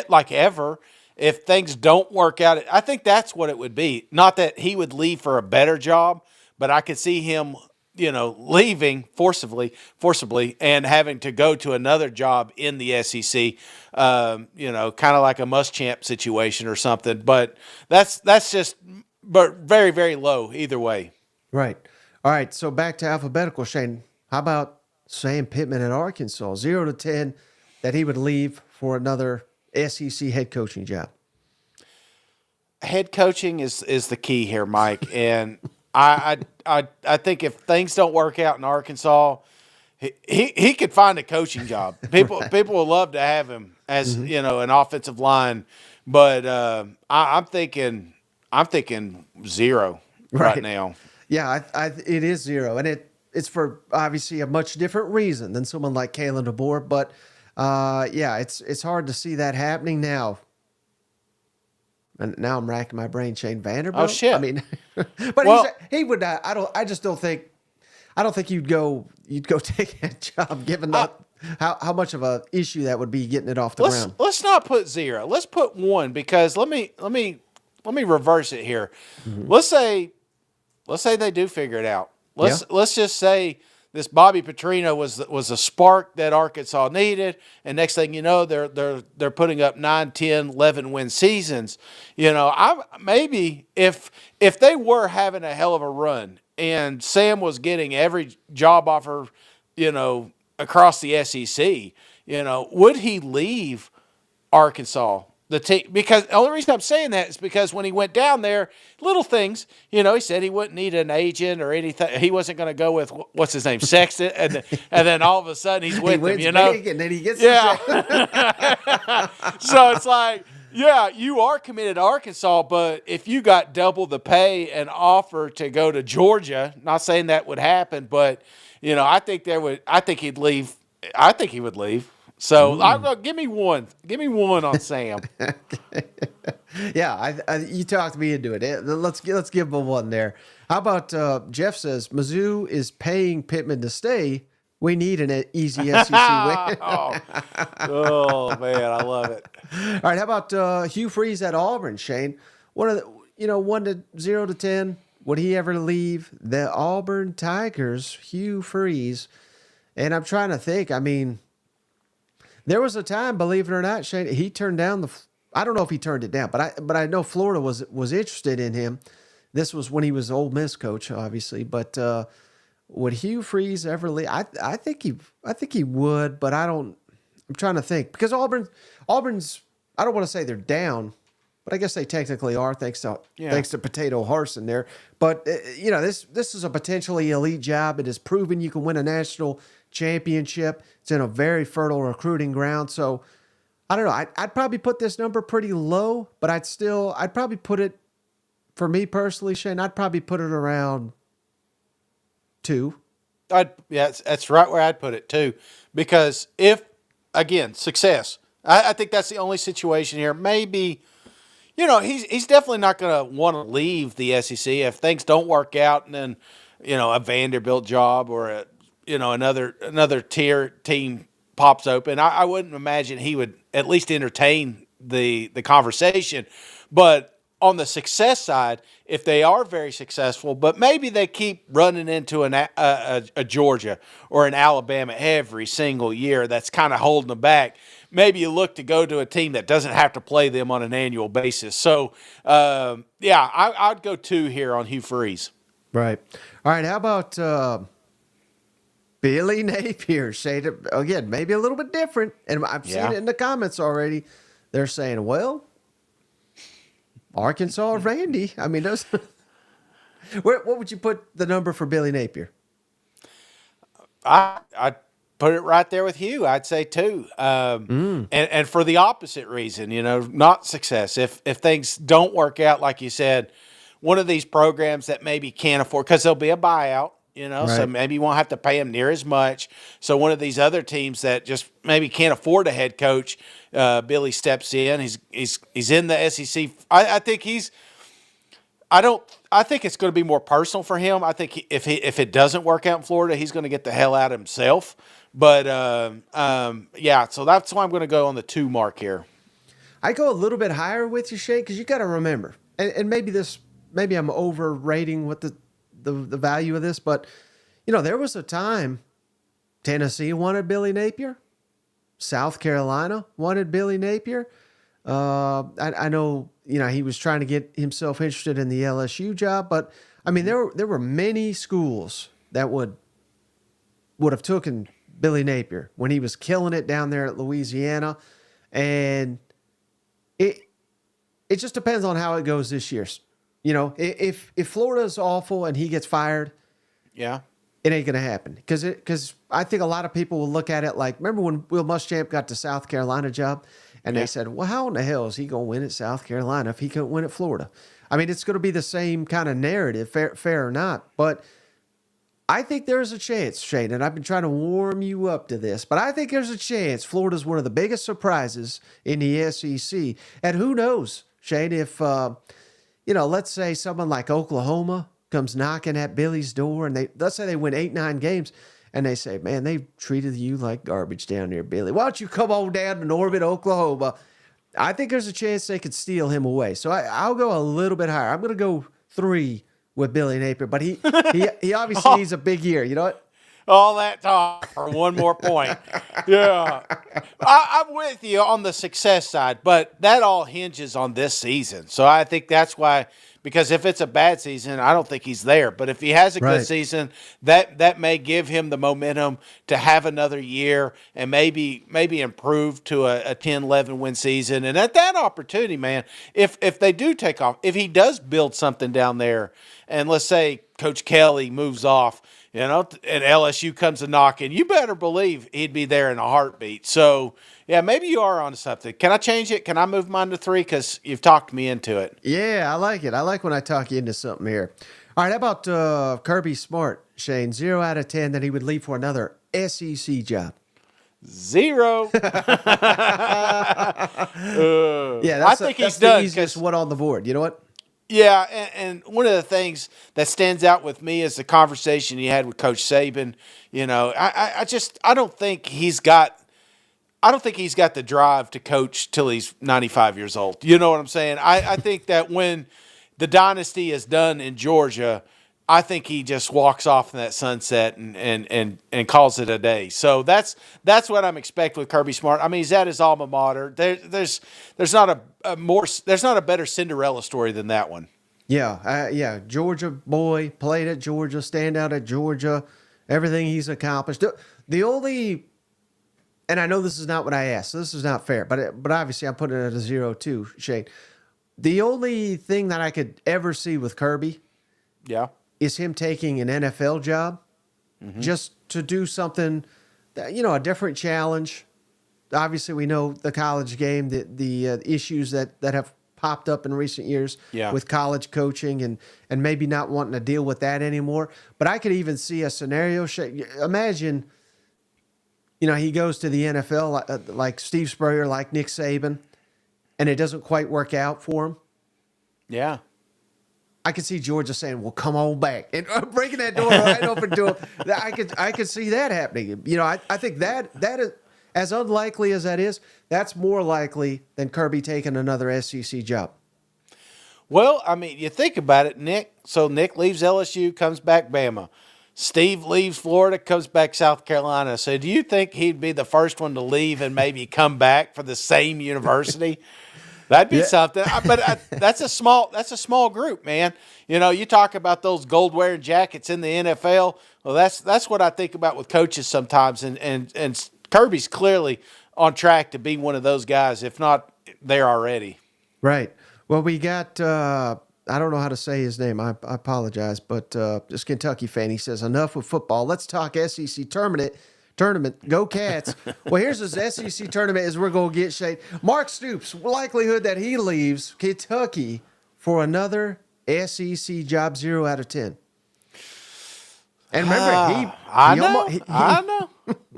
like ever, if things don't work out, I think that's what it would be. Not that he would leave for a better job, but I could see him, leaving forcibly and having to go to another job in the SEC, kind of like a Muschamp situation or something. But that's just, but very, very low either way. Right. All right. So back to alphabetical, Shane. How about Sam Pittman at Arkansas? 0 to 10 that he would leave for another SEC head coaching job. Head coaching is the key here, Mike. And I think if things don't work out in Arkansas, he could find a coaching job. People will love to have him as an offensive line, but I'm thinking 0 right now. Yeah, it is 0, and it's for obviously a much different reason than someone like Kalen DeBoer. But it's hard to see that happening now. And now I'm racking my brain. Shane Vanderbilt. Oh shit! I mean, but he would. I just don't think. I don't think you'd go take that job given how much of a issue that would be getting it off the ground. Let's not put 0. Let's put 1 because let me reverse it here. Mm-hmm. Let's say they do figure it out. Let's just say this Bobby Petrino was a spark that Arkansas needed, and next thing you know, they're putting up 9, 10, 11 win seasons. Maybe if they were having a hell of a run and Sam was getting every job offer, across the SEC, would he leave Arkansas? The team, because the only reason I'm saying that is because when he went down there, little things, he said he wouldn't need an agent or anything. He wasn't going to go with what's his name, Sexton, and then all of a sudden he's with them, big and then he gets So it's like, yeah, you are committed to Arkansas, but if you got double the pay and offer to go to Georgia, not saying that would happen, but I think he'd leave. I think he would leave. So I'll go. Give me 1. Give me 1 on Sam. Yeah, you talked me into it. Let's give him a 1 there. How about Jeff says Mizzou is paying Pittman to stay. We need an easy SEC win. oh man, I love it. All right, how about Hugh Freeze at Auburn, Shane? 1 to 0 to 10. Would he ever leave the Auburn Tigers? Hugh Freeze, and I'm trying to think. I mean. There was a time, believe it or not, Shane, he turned down I don't know if he turned it down, but I know Florida was interested in him. This was when he was Ole Miss coach, obviously. But would Hugh Freeze ever leave? I think he would, but I'm trying to think because Auburn's. I don't want to say they're down, but I guess they technically are thanks to Potato Harsin there. But this is a potentially elite job. It has proven you can win a national championship. It's in a very fertile recruiting ground. So I don't know. I'd probably put this number pretty low, but I'd probably put it, for me personally, Shane, I'd probably put it around 2. That's right where I'd put it too. Because if, again, success, I think that's the only situation here. Maybe, he's definitely not going to want to leave the SEC if things don't work out and then, a Vanderbilt job or another tier team pops open. I wouldn't imagine he would at least entertain the conversation. But on the success side, if they are very successful, but maybe they keep running into a Georgia or an Alabama every single year that's kind of holding them back, maybe you look to go to a team that doesn't have to play them on an annual basis. So, I'd go 2 here on Hugh Freeze. Right. All right, how about Billy Napier, Shane, again, maybe a little bit different. And I've seen it in the comments already. They're saying, well, Arkansas Randy. I mean, those. What would you put the number for Billy Napier? I'd put it right there with you. I'd say 2. And for the opposite reason, not success. If things don't work out, like you said, one of these programs that maybe can't afford, because there'll be a buyout, so maybe you won't have to pay him near as much. So one of these other teams that just maybe can't afford a head coach, Billy steps in. He's in the SEC. I think I think it's going to be more personal for him. I think if it doesn't work out in Florida, he's going to get the hell out of himself. But so that's why I'm going to go on the 2 mark here. I go a little bit higher with you, Shay, because you got to remember, and maybe I'm overrating what the value of this, but there was a time Tennessee wanted Billy Napier, South Carolina wanted Billy Napier. I know, he was trying to get himself interested in the LSU job, but I mean, there were many schools that would have taken Billy Napier when he was killing it down there at Louisiana. And it just depends on how it goes this year. If Florida's awful and he gets fired, it ain't going to happen. Because I think a lot of people will look at it like, remember when Will Muschamp got the South Carolina job? And they said, well, how in the hell is he going to win at South Carolina if he couldn't win at Florida? I mean, it's going to be the same kind of narrative, fair or not. But I think there's a chance, Shane, and I've been trying to warm you up to this, but I think there's a chance Florida's one of the biggest surprises in the SEC. And who knows, Shane, if, let's say someone like Oklahoma comes knocking at Billy's door and let's say they win 8-9 games. And they say, man, they've treated you like garbage down there, Billy. Why don't you come on down to Norman, Oklahoma? I think there's a chance they could steal him away. So I'll go a little bit higher. I'm going to go 3 with Billy Napier. But he obviously needs a big year. You know what? All that talk for one more point. Yeah. I'm with you on the success side, but that all hinges on this season. So I think that's why, because if it's a bad season, I don't think he's there. But if he has a good season, that may give him the momentum to have another year and maybe improve to a 10-11 win season. And at that opportunity, man, if they do take off, if he does build something down there, and let's say Coach Kelly moves off, and LSU comes a knocking, you better believe he'd be there in a heartbeat. So, yeah, maybe you are onto something. Can I change it? Can I move mine to 3? Because you've talked me into it. Yeah, I like it. I like when I talk you into something here. All right, how about Kirby Smart, Shane? 0 out of 10 that he would leave for another SEC job. 0. I think he's done. The easiest one on the board. You know what? Yeah, and one of the things that stands out with me is the conversation he had with Coach Saban. I don't think he's got the drive to coach till he's 95 years old. You know what I'm saying? I think that when the dynasty is done in Georgia, I think he just walks off in that sunset and calls it a day. So that's what I'm expecting with Kirby Smart. I mean, he's at his alma mater. There's not a better Cinderella story than that one. Yeah. Georgia boy, played at Georgia, stand out at Georgia, everything he's accomplished. The only, and I know this is not what I asked, so this is not fair, but obviously I'm putting it at a 0 too, Shane. The only thing that I could ever see with Kirby, is him taking an NFL job, just to do something, a different challenge. Obviously, we know the college game, the issues that have popped up in recent years with college coaching and maybe not wanting to deal with that anymore. But I could even see a scenario. Imagine, he goes to the NFL like Steve Spurrier, like Nick Saban, and it doesn't quite work out for him. Yeah. I could see Georgia saying, well, come on back. And breaking that door right open to him. I could see that happening. I think that is, as unlikely as that is, that's more likely than Kirby taking another SEC job. Well, I mean, you think about it, Nick. So Nick leaves LSU, comes back Bama. Steve leaves Florida, comes back South Carolina. So do you think he'd be the first one to leave and maybe come back for the same university? That'd be something. But that's a small group, man. You talk about those gold-wearing jackets in the NFL. Well, that's what I think about with coaches sometimes, and Kirby's clearly on track to be one of those guys, if not there already. Right. Well, we got, I don't know how to say his name. I apologize, but this Kentucky fan, he says, enough with football. Let's talk SEC tournament. Go Cats. Well, here's his SEC tournament as we're going to get Shane. Mark Stoops, likelihood that he leaves Kentucky for another SEC job, 0 out of 10. And remember, I know.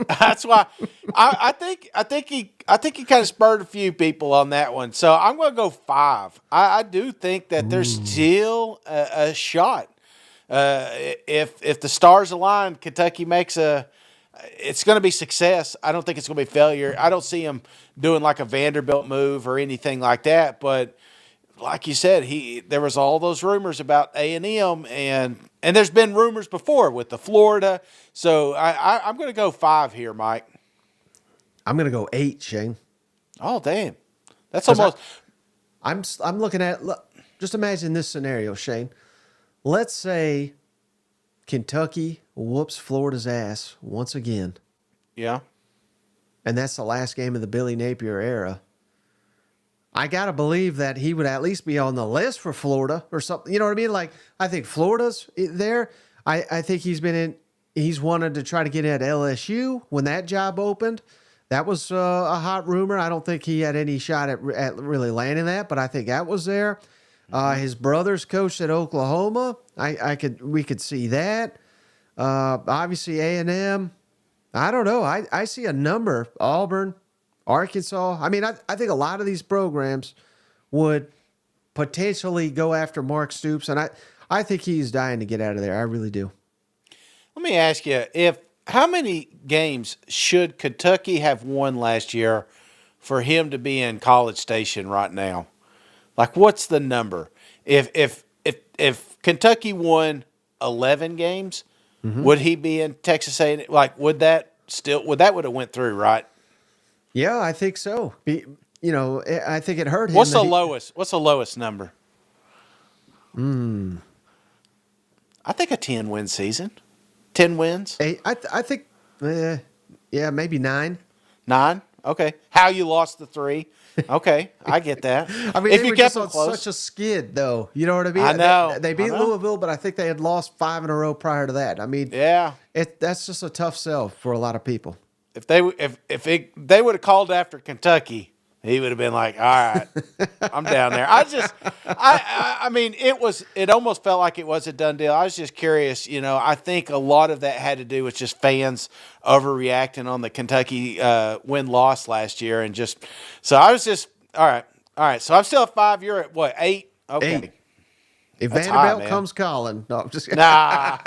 That's why I think he kind of spurred a few people on that one. So I'm going to go 5. I do think that there's still a shot. If the stars align, Kentucky makes it's going to be success. I don't think it's going to be failure. I don't see him doing like a Vanderbilt move or anything like that. But like you said, there was all those rumors about A&M, and there's been rumors before with the Florida. So I'm going to go 5 here, Mike. I'm going to go 8, Shane. Oh, damn. That's almost. I'm looking at. Just imagine this scenario, Shane. Let's say Kentucky whoops Florida's ass once again. Yeah. And that's the last game of the Billy Napier era. I got to believe that he would at least be on the list for Florida or something. You know what I mean? Like, I think Florida's there. I think he's wanted to try to get at LSU when that job opened. That was a hot rumor. I don't think he had any shot at really landing that, but I think that was there. His brother's coached at Oklahoma. We could see that. Obviously A&M. I don't know. I see a number. Auburn, Arkansas. I mean, I think a lot of these programs would potentially go after Mark Stoops, and I think he's dying to get out of there. I really do. Let me ask you, how many games should Kentucky have won last year for him to be in College Station right now? Like, what's the number? If Kentucky won 11 games, would he be in Texas A&M? Like, would that would have went through, right? Yeah, I think so. I think it hurt him. What's the lowest number? I think a 10-win season. 10 wins. I think, maybe 9. 9. Okay. How you lost the 3? Okay, I get that. I mean, if they you were kept just on close. such a skid, though. You know what I mean? I know. They beat Louisville, but I think they had lost 5 in a row prior to that. I mean, yeah, that's just a tough sell for a lot of people. If they would have called after Kentucky, he would have been like, "All right, I'm down there." I mean, it almost felt like it was a done deal. I was just curious. I think a lot of that had to do with just fans overreacting on the Kentucky win-loss last year, and so I was just all right. So I'm still at 5. You're at what, 8? Okay. 8. If That's Vanderbilt high, comes calling, no, I'm just nah.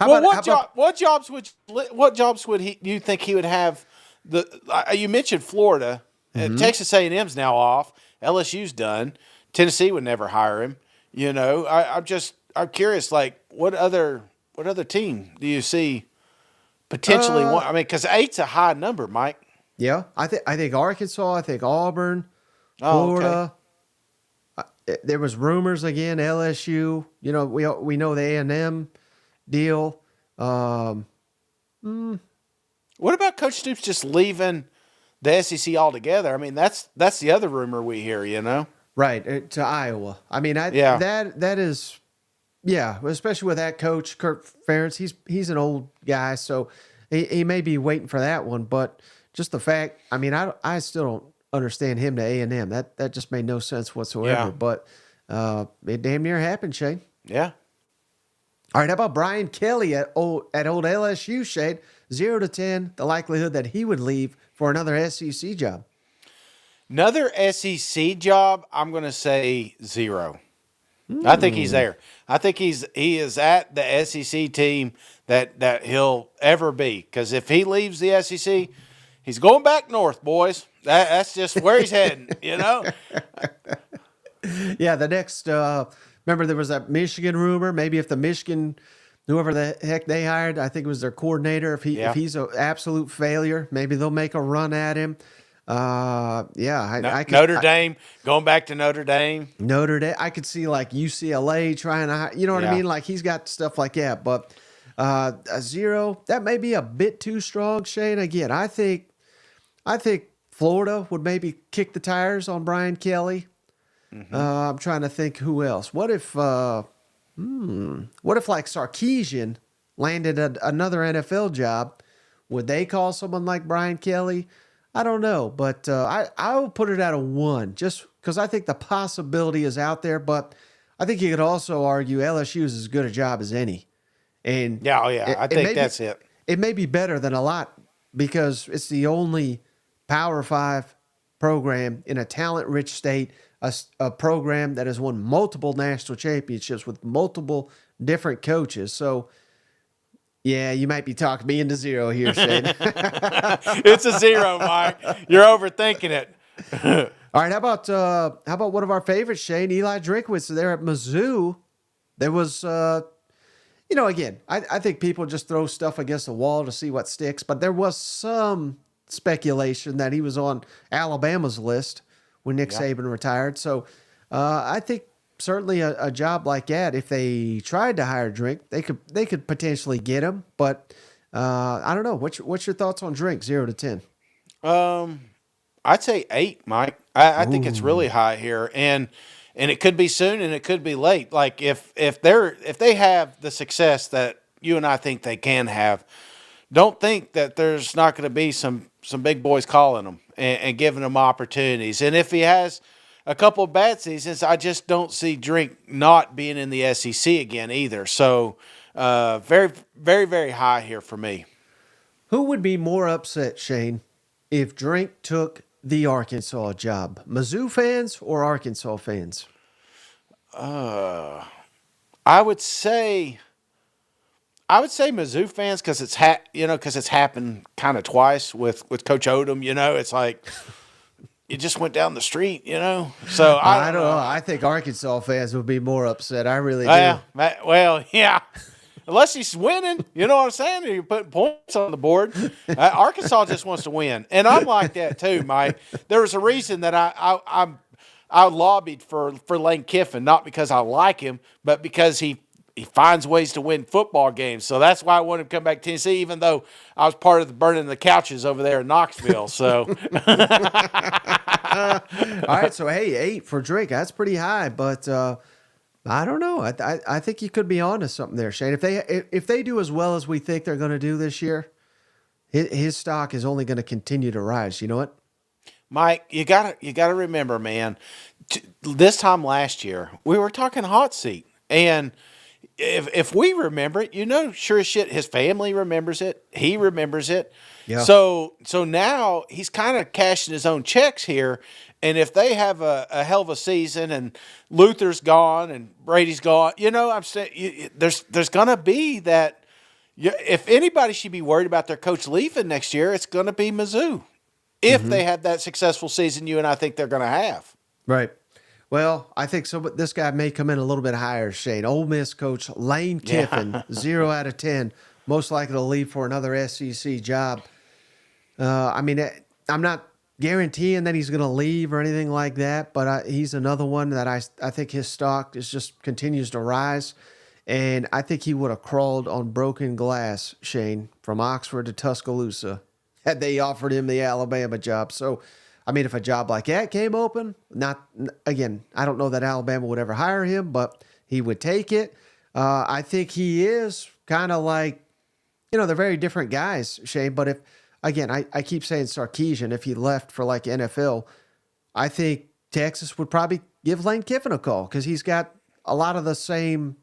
What jobs would you think he would have? You mentioned Florida. Texas A&M's now off. LSU's done. Tennessee would never hire him. I'm curious. Like, what other team do you see potentially? I mean, because 8's a high number, Mike. Yeah, I think Arkansas. I think Auburn, Oh, Florida. okay. There was rumors again. LSU. We know the A&M deal. What about Coach Stoops just leaving the SEC altogether? I mean, that's the other rumor we hear. Right, to Iowa. I mean, that is, especially with that coach, Kirk Ferentz. He's an old guy, so he may be waiting for that one. But just the fact, I mean, I still don't understand him to A&M. That just made no sense whatsoever. Yeah. But it damn near happened, Shane. Yeah. All right, how about Brian Kelly at old LSU, Shane? 0 to 10, the likelihood that he would leave for another SEC job. Another SEC job, I'm going to say 0. I think he's there. I think he is at the SEC team that he'll ever be. Because if he leaves the SEC, he's going back north, boys. That's just where he's heading, Yeah, the next remember there was that Michigan rumor. Maybe if the Michigan, whoever the heck they hired, I think it was their coordinator, if he's an absolute failure, maybe they'll make a run at him. I could, Notre Dame, going back to Notre Dame. Notre Dame. I could see like UCLA trying to, you know what I Yeah. mean? Like he's got stuff like that. But a 0, that may be a bit too strong, Shane. Again, I think Florida would maybe kick the tires on Brian Kelly. I'm trying to think who else. What if like Sarkisian landed another NFL job? Would they call someone like Brian Kelly? I don't know, but I will put it at a 1 just because I think the possibility is out there. But I think you could also argue LSU is as good a job as any. And I think that's it. It may be better than a lot because it's the only Power 5 program in a talent-rich state, a program that has won multiple national championships with multiple different coaches. So, yeah, you might be talking me into 0 here, Shane. It's a 0, Mike. You're overthinking it. All right, how about one of our favorites, Shane, Eli Drinkwitz there at Mizzou? There was, again, I think people just throw stuff against the wall to see what sticks, but there was some speculation that he was on Alabama's list when Nick Saban retired. So I think certainly a job like that, if they tried to hire Drink, they could potentially get him. But I don't know. What's your thoughts on Drink, 0 to 10? I'd say 8, Mike. I think it's really high here, and it could be soon and it could be late. Like if they have the success that you and I think they can have, don't think that there's not going to be some big boys calling them and giving them opportunities. And if he has a couple of bad seasons, I just don't see Drink not being in the SEC again either. So very, very, very high here for me. Who would be more upset, Shane, if Drink took the Arkansas job? Mizzou fans or Arkansas fans? I would say Mizzou fans because it's happened kind of twice with Coach Odom. It's like you just went down the street. So I don't know. I think Arkansas fans would be more upset. I really do. Well, yeah. Unless he's winning, you know what I'm saying? You're putting points on the board. Arkansas just wants to win, and I'm like that too, Mike. There was a reason that I lobbied for Lane Kiffin, not because I like him, but because he finds ways to win football games. So that's why I wanted him to come back to Tennessee, even though I was part of the burning the couches over there in Knoxville. So, all right. So, hey, 8 for Drake. That's pretty high, but I don't know. I think you could be onto something there, Shane. If they do as well as we think they're going to do this year, his stock is only going to continue to rise. You know what? Mike, you gotta remember, man. This time last year, we were talking hot seat, and if we remember it, sure as shit, his family remembers it. He remembers it. Yeah. So now he's kind of cashing his own checks here, and if they have a hell of a season, and Luther's gone and Brady's gone, I'm saying there's gonna be that. If anybody should be worried about their coach leaving next year, it's gonna be Mizzou. If they have that successful season you and I think they're going to have. Right. Well, I think so. But this guy may come in a little bit higher, Shane. Ole Miss coach Lane Kiffin, 0 out of 10, most likely to leave for another SEC job. I'm not guaranteeing that he's going to leave or anything like that, but he's another one that I think his stock just continues to rise. And I think he would have crawled on broken glass, Shane, from Oxford to Tuscaloosa, had they offered him the Alabama job. So, if a job like that came open, I don't know that Alabama would ever hire him, but he would take it. I think he is kind of like, they're very different guys, Shane. But if, again, I keep saying Sarkisian, if he left for like NFL, I think Texas would probably give Lane Kiffin a call because he's got a lot of the same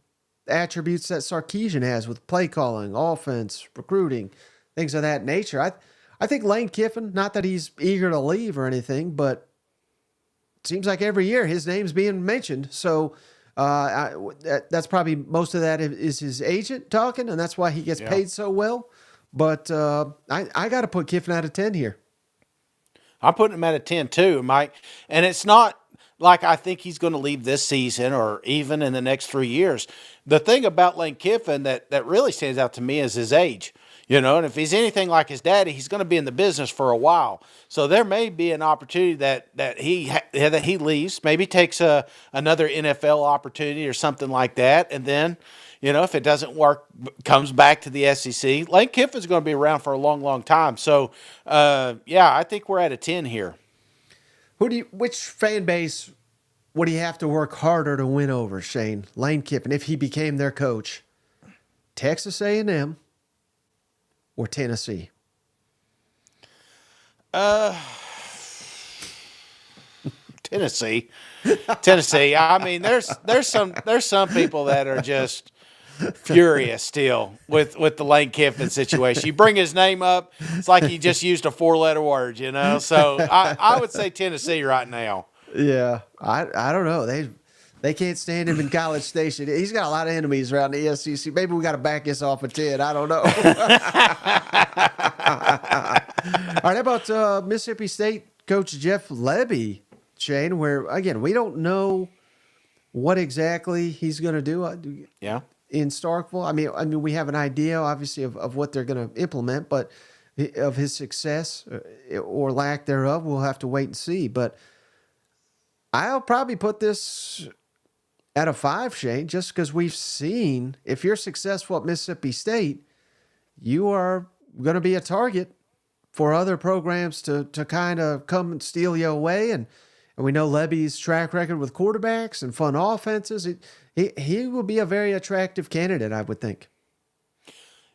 attributes that Sarkisian has with play calling, offense, recruiting, things of that nature. I think Lane Kiffin, not that he's eager to leave or anything, but it seems like every year his name's being mentioned. So that's probably most of that is his agent talking, and that's why he gets paid so well. But I got to put Kiffin out of 10 here. I'm putting him at a 10 too, Mike. And it's not like I think he's going to leave this season or even in the next 3 years. The thing about Lane Kiffin that really stands out to me is his age. And if he's anything like his daddy, he's going to be in the business for a while. So there may be an opportunity that he leaves, maybe takes another NFL opportunity or something like that, and then, if it doesn't work, comes back to the SEC. Lane Kiffin's going to be around for a long, long time. So, I think we're at a 10 here. Which fan base would he have to work harder to win over, Shane? Lane Kiffin, if he became their coach. Texas A&M or Tennessee? Tennessee. I mean, there's some people that are just furious still with the Lane Kiffin situation. You bring his name up, it's like he just used a 4-letter word, So I would say Tennessee right now. Yeah, I don't know. They can't stand him in College Station. He's got a lot of enemies around the SEC. Maybe we got to back this off a 10. I don't know. All right, how about Mississippi State coach Jeff Lebby, Shane, where, again, we don't know what exactly he's going to do. Yeah. In Starkville. I mean, we have an idea, obviously, of what they're going to implement, but of his success or lack thereof, we'll have to wait and see. But I'll probably put this at a 5, Shane, just because we've seen, if you're successful at Mississippi State, you are going to be a target for other programs to kind of come and steal you away. And we know Lebby's track record with quarterbacks and fun offenses. He will be a very attractive candidate, I would think.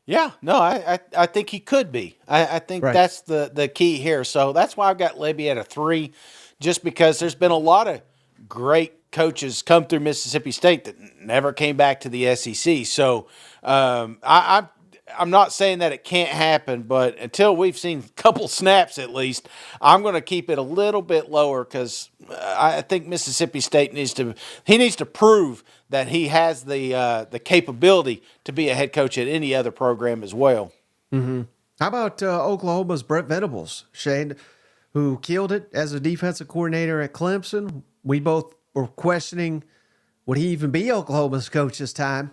Yeah, no, I think he could be. I think right. That's the key here. So that's why I've got Lebby at a 3, just because there's been a lot of great coaches come through Mississippi State that never came back to the SEC. So I'm not saying that it can't happen, but until we've seen a couple snaps at least, I'm going to keep it a little bit lower because I think Mississippi State needs to prove that he has the capability to be a head coach at any other program as well. Mm-hmm. How about Oklahoma's Brent Venables, Shane, who killed it as a defensive coordinator at Clemson? We both were questioning, would he even be Oklahoma's coach this time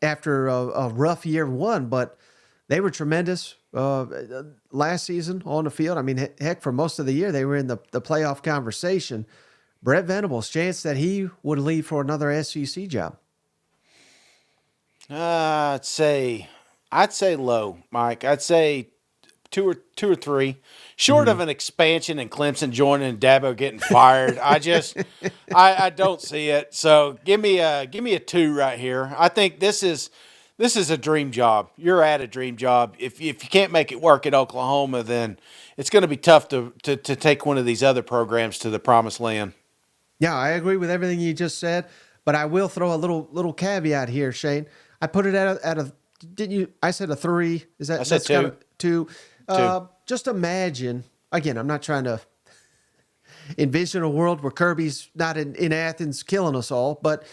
after a rough year 1, but they were tremendous last season on the field. I mean, heck, for most of the year, they were in the playoff conversation. Brent Venables, chance that he would leave for another SEC job? I'd say low, Mike. I'd say two or three. Short of an expansion and Clemson joining and Dabo getting fired, I don't see it. So give me a 2 right here. I think this is a dream job. You're at a dream job. If you can't make it work at Oklahoma, then it's going to be tough to take one of these other programs to the promised land. Yeah, I agree with everything you just said, but I will throw a little caveat here, Shane. I put it at a didn't you? I said a 3. Is that? I said 2. Kind of 2. Just imagine, again, I'm not trying to envision a world where Kirby's not in Athens killing us all, but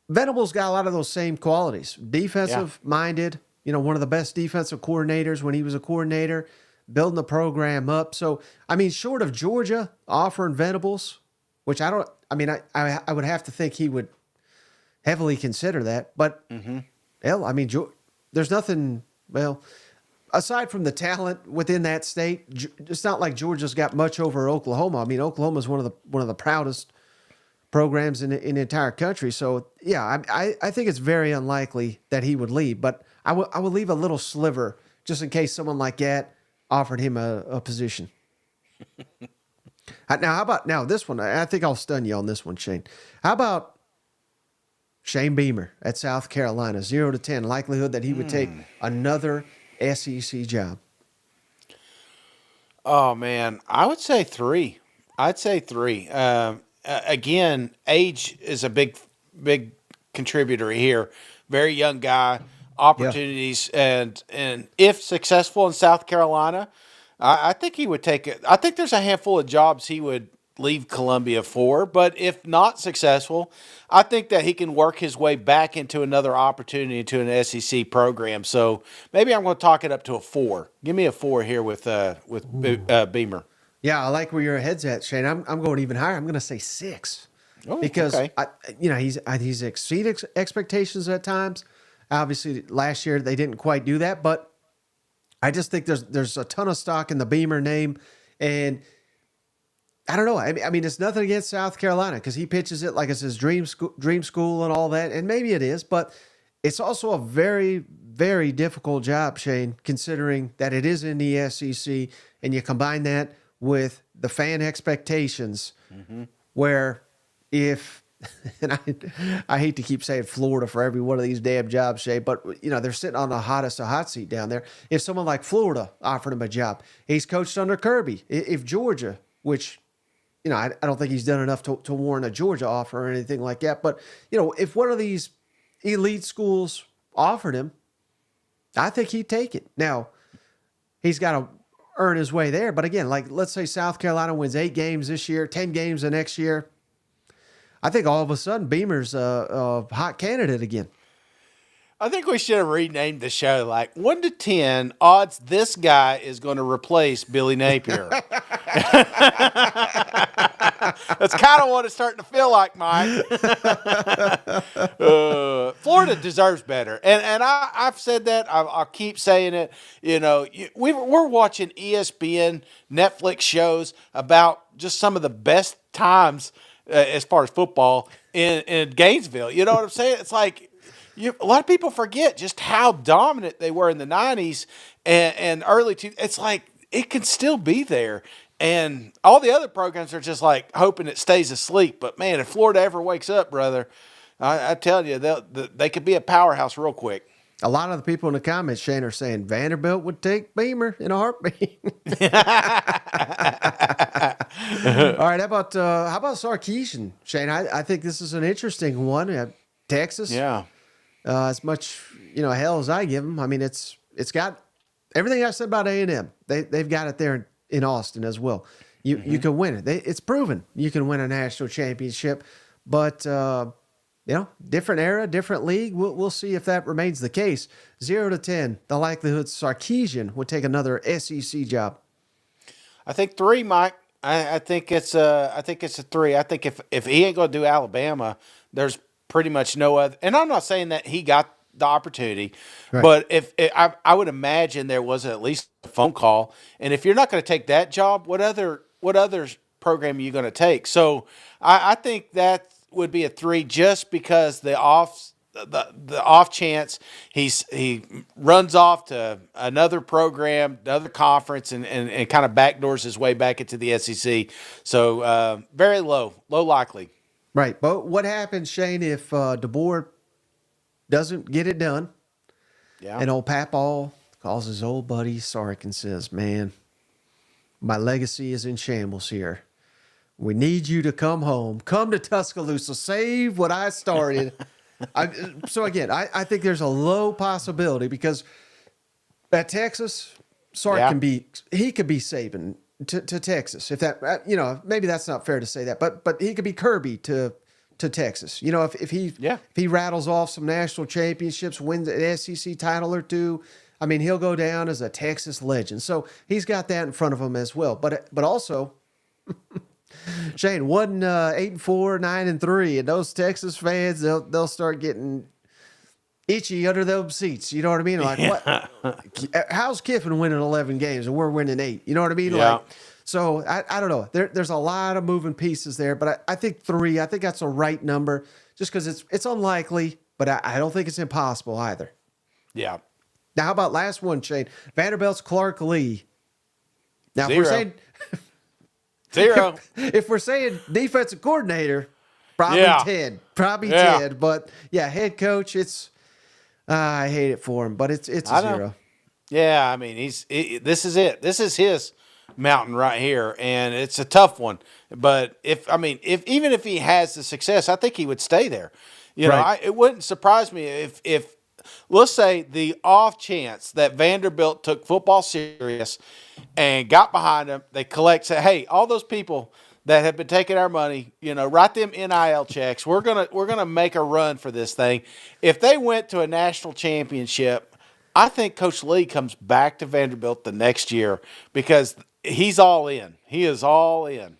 Venables got a lot of those same qualities. Defensive-minded, one of the best defensive coordinators when he was a coordinator, building the program up. So, I mean, short of Georgia offering Venables, which I would have to think he would heavily consider that. But, hell, I mean, there's nothing, aside from the talent within that state, it's not like Georgia's got much over Oklahoma. I mean, Oklahoma's one of the proudest programs in the entire country. So, yeah, I think it's very unlikely that he would leave. But I would leave a little sliver just in case someone like that offered him a position. Now, how about this one? I think I'll stun you on this one, Shane. How about Shane Beamer at South Carolina, 0 to 10, likelihood that he would take another SEC job? Oh, man, I would say 3. I'd say 3. Again, age is a big contributor here. Very young guy, opportunities, and if successful in South Carolina, I think he would take it. I think there's a handful of jobs he would leave Columbia for, but if not successful, I think that he can work his way back into another opportunity into an SEC program. So maybe I'm going to talk it up to a 4. Give me a 4 here with Beamer. Yeah, I like where your head's at, Shane. I'm going even higher. I'm going to say 6 because okay. He's exceeded expectations at times. Obviously, last year they didn't quite do that, but I just think there's a ton of stock in the Beamer name, and I don't know. I mean, it's nothing against South Carolina because he pitches it like it's his dream school and all that, and maybe it is, but it's also a very, very difficult job, Shane, considering that it is in the SEC, and you combine that with the fan expectations, where if and I hate to keep saying Florida for every one of these damn jobs, Shane, but they're sitting on the hottest of hot seat down there. If someone like Florida offered him a job, he's coached under Kirby. If Georgia, which I don't think he's done enough to warrant a Georgia offer or anything like that. But, if one of these elite schools offered him, I think he'd take it. Now, he's got to earn his way there. But again, like let's say South Carolina wins 8 games this year, 10 games the next year. I think all of a sudden Beamer's a hot candidate again. I think we should have renamed the show like 1 to 10 odds this guy is going to replace Billy Napier. That's kind of what it's starting to feel like, Mike. Florida deserves better. And I've said that. I'll keep saying it. We're watching ESPN, Netflix shows about just some of the best times as far as football in Gainesville. You know what I'm saying? It's like a lot of people forget just how dominant they were in the 90s and early It's like it can still be there. And all the other programs are just like hoping it stays asleep. But, man, if Florida ever wakes up, brother, I tell you, they could be a powerhouse real quick. A lot of the people in the comments, Shane, are saying Vanderbilt would take Beamer in a heartbeat. All right, how about Sarkisian, Shane? I think this is an interesting one. Texas, yeah. As much hell as I give them. I mean, it's got everything I said about A&M. They've got it there in Austin as well. You can win it. It's proven you can win a national championship, but different era, different league. We'll see if that remains the case. 0 to 10, the likelihood Sarkisian would take another SEC job. I think 3, Mike. I think it's a 3. I think if he ain't going to do Alabama, there's pretty much no other. And I'm not saying that he got the opportunity, right. But I would imagine there was at least a phone call. And if you're not going to take that job, what other program are you going to take? So I think that would be a 3 just because the off chance he runs off to another program, another conference, and kind of backdoors his way back into the SEC. So very low likely. Right. But what happens, Shane, if DeBoer doesn't get it done? Yeah. And old Papal calls his old buddy Sark and says, "Man, my legacy is in shambles here. We need you to come home. Come to Tuscaloosa. Save what I started." So again, I think there's a low possibility because at Texas, Sark could be saving to Texas. If that, maybe that's not fair to say that, but he could be Kirby to Texas. If he rattles off some national championships, wins an SEC title or 2, I mean, he'll go down as a Texas legend. So he's got that in front of him as well. But also, Shane, 8-4, 9-3, and those Texas fans, they'll start getting itchy under those seats. You know what I mean? Like, what? How's Kiffin winning 11 games and we're winning 8? You know what I mean? Yeah. Like, so I don't know. There's a lot of moving pieces there, but I think 3. I think that's the right number, just because it's unlikely, but I don't think it's impossible either. Yeah. Now, how about last one, Shane? Vanderbilt's Clark Lee. Now, 0. if we're saying 0. If we're saying defensive coordinator, probably 10. Probably 10. But, head coach, it's I hate it for him, but it's a 0. Yeah, I mean, this is it. This is his mountain right here, and it's a tough one. But even if he has the success, I think he would stay there. It wouldn't surprise me if let's say the off chance that Vanderbilt took football serious and got behind him, they say, hey, all those people that have been taking our money, write them NIL checks. We're gonna make a run for this thing. If they went to a national championship, I think Coach Lee comes back to Vanderbilt the next year because he's all in. He is all in.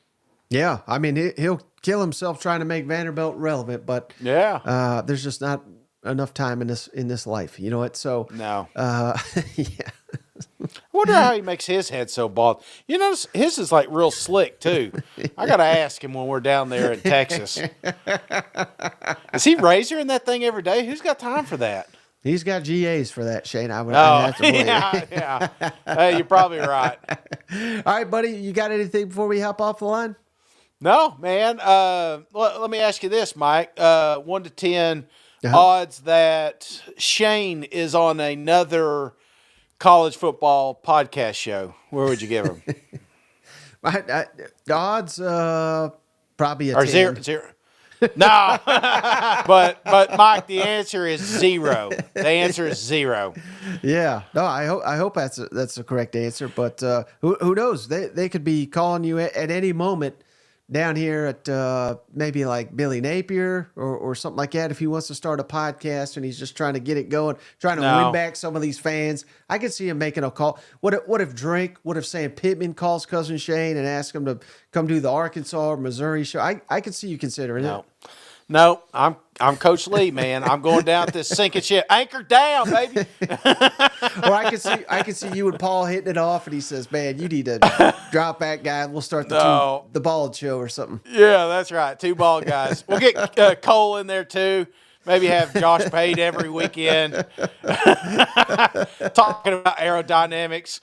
Yeah, I mean he'll kill himself trying to make Vanderbilt relevant, but there's just not enough time in this life. You know what? So no. Yeah. wonder how he makes his head so bald. You know, his is like real slick too. I gotta ask him when we're down there in Texas. Is he razoring that thing every day? Who's got time for that? He's got GAs for that, Shane. I'd Oh, have to believe. yeah. Hey, you're probably right. All right, buddy. You got anything before we hop off the line? No, man. Let me ask you this, Mike. 1 to 10 odds that Shane is on another college football podcast show. Where would you give him? The odds, probably a Or 10. zero. No, but Mike, the answer is 0. The answer is 0. Yeah, no, I hope that's the correct answer. But who knows? They could be calling you at any moment down here at maybe like Billy Napier or something like that. If he wants to start a podcast and he's just trying to get it going, trying to win back some of these fans, I could see him making a call. What if Sam Pittman calls Cousin Shane and asks him to come do the Arkansas or Missouri show? I could see you considering it. No, I'm Coach Lee, man. I'm going down with this sinking ship. Anchor down, baby. Or I can see you and Paul hitting it off, and he says, "Man, you need to drop back, guy. We'll start the bald show or something." Yeah, that's right. 2 bald guys. We'll get Cole in there too. Maybe have Josh Pate every weekend talking about aerodynamics.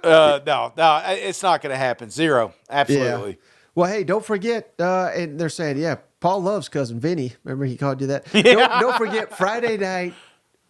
No, it's not going to happen. 0, absolutely. Yeah. Well, hey, don't forget. And they're saying, yeah, Paul loves Cousin Vinny. Remember he called you that? Yeah. Don't forget Friday night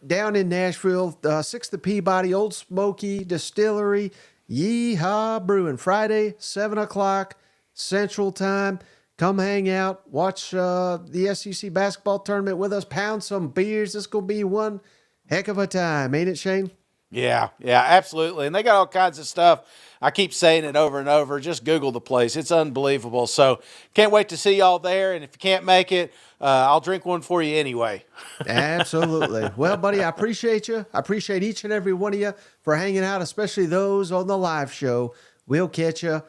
down in Nashville, 6th to Peabody, Old Smoky Distillery, Yeehaw Brewing. Friday, 7 o'clock Central Time. Come hang out, watch the SEC basketball tournament with us, pound some beers. It's going to be one heck of a time, ain't it, Shane? Yeah, absolutely. And they got all kinds of stuff. I keep saying it over and over. Just Google the place. It's unbelievable. So can't wait to see y'all there. And if you can't make it, I'll drink one for you anyway. Absolutely. Well, buddy, I appreciate you. I appreciate each and every one of you for hanging out, especially those on the live show. We'll catch you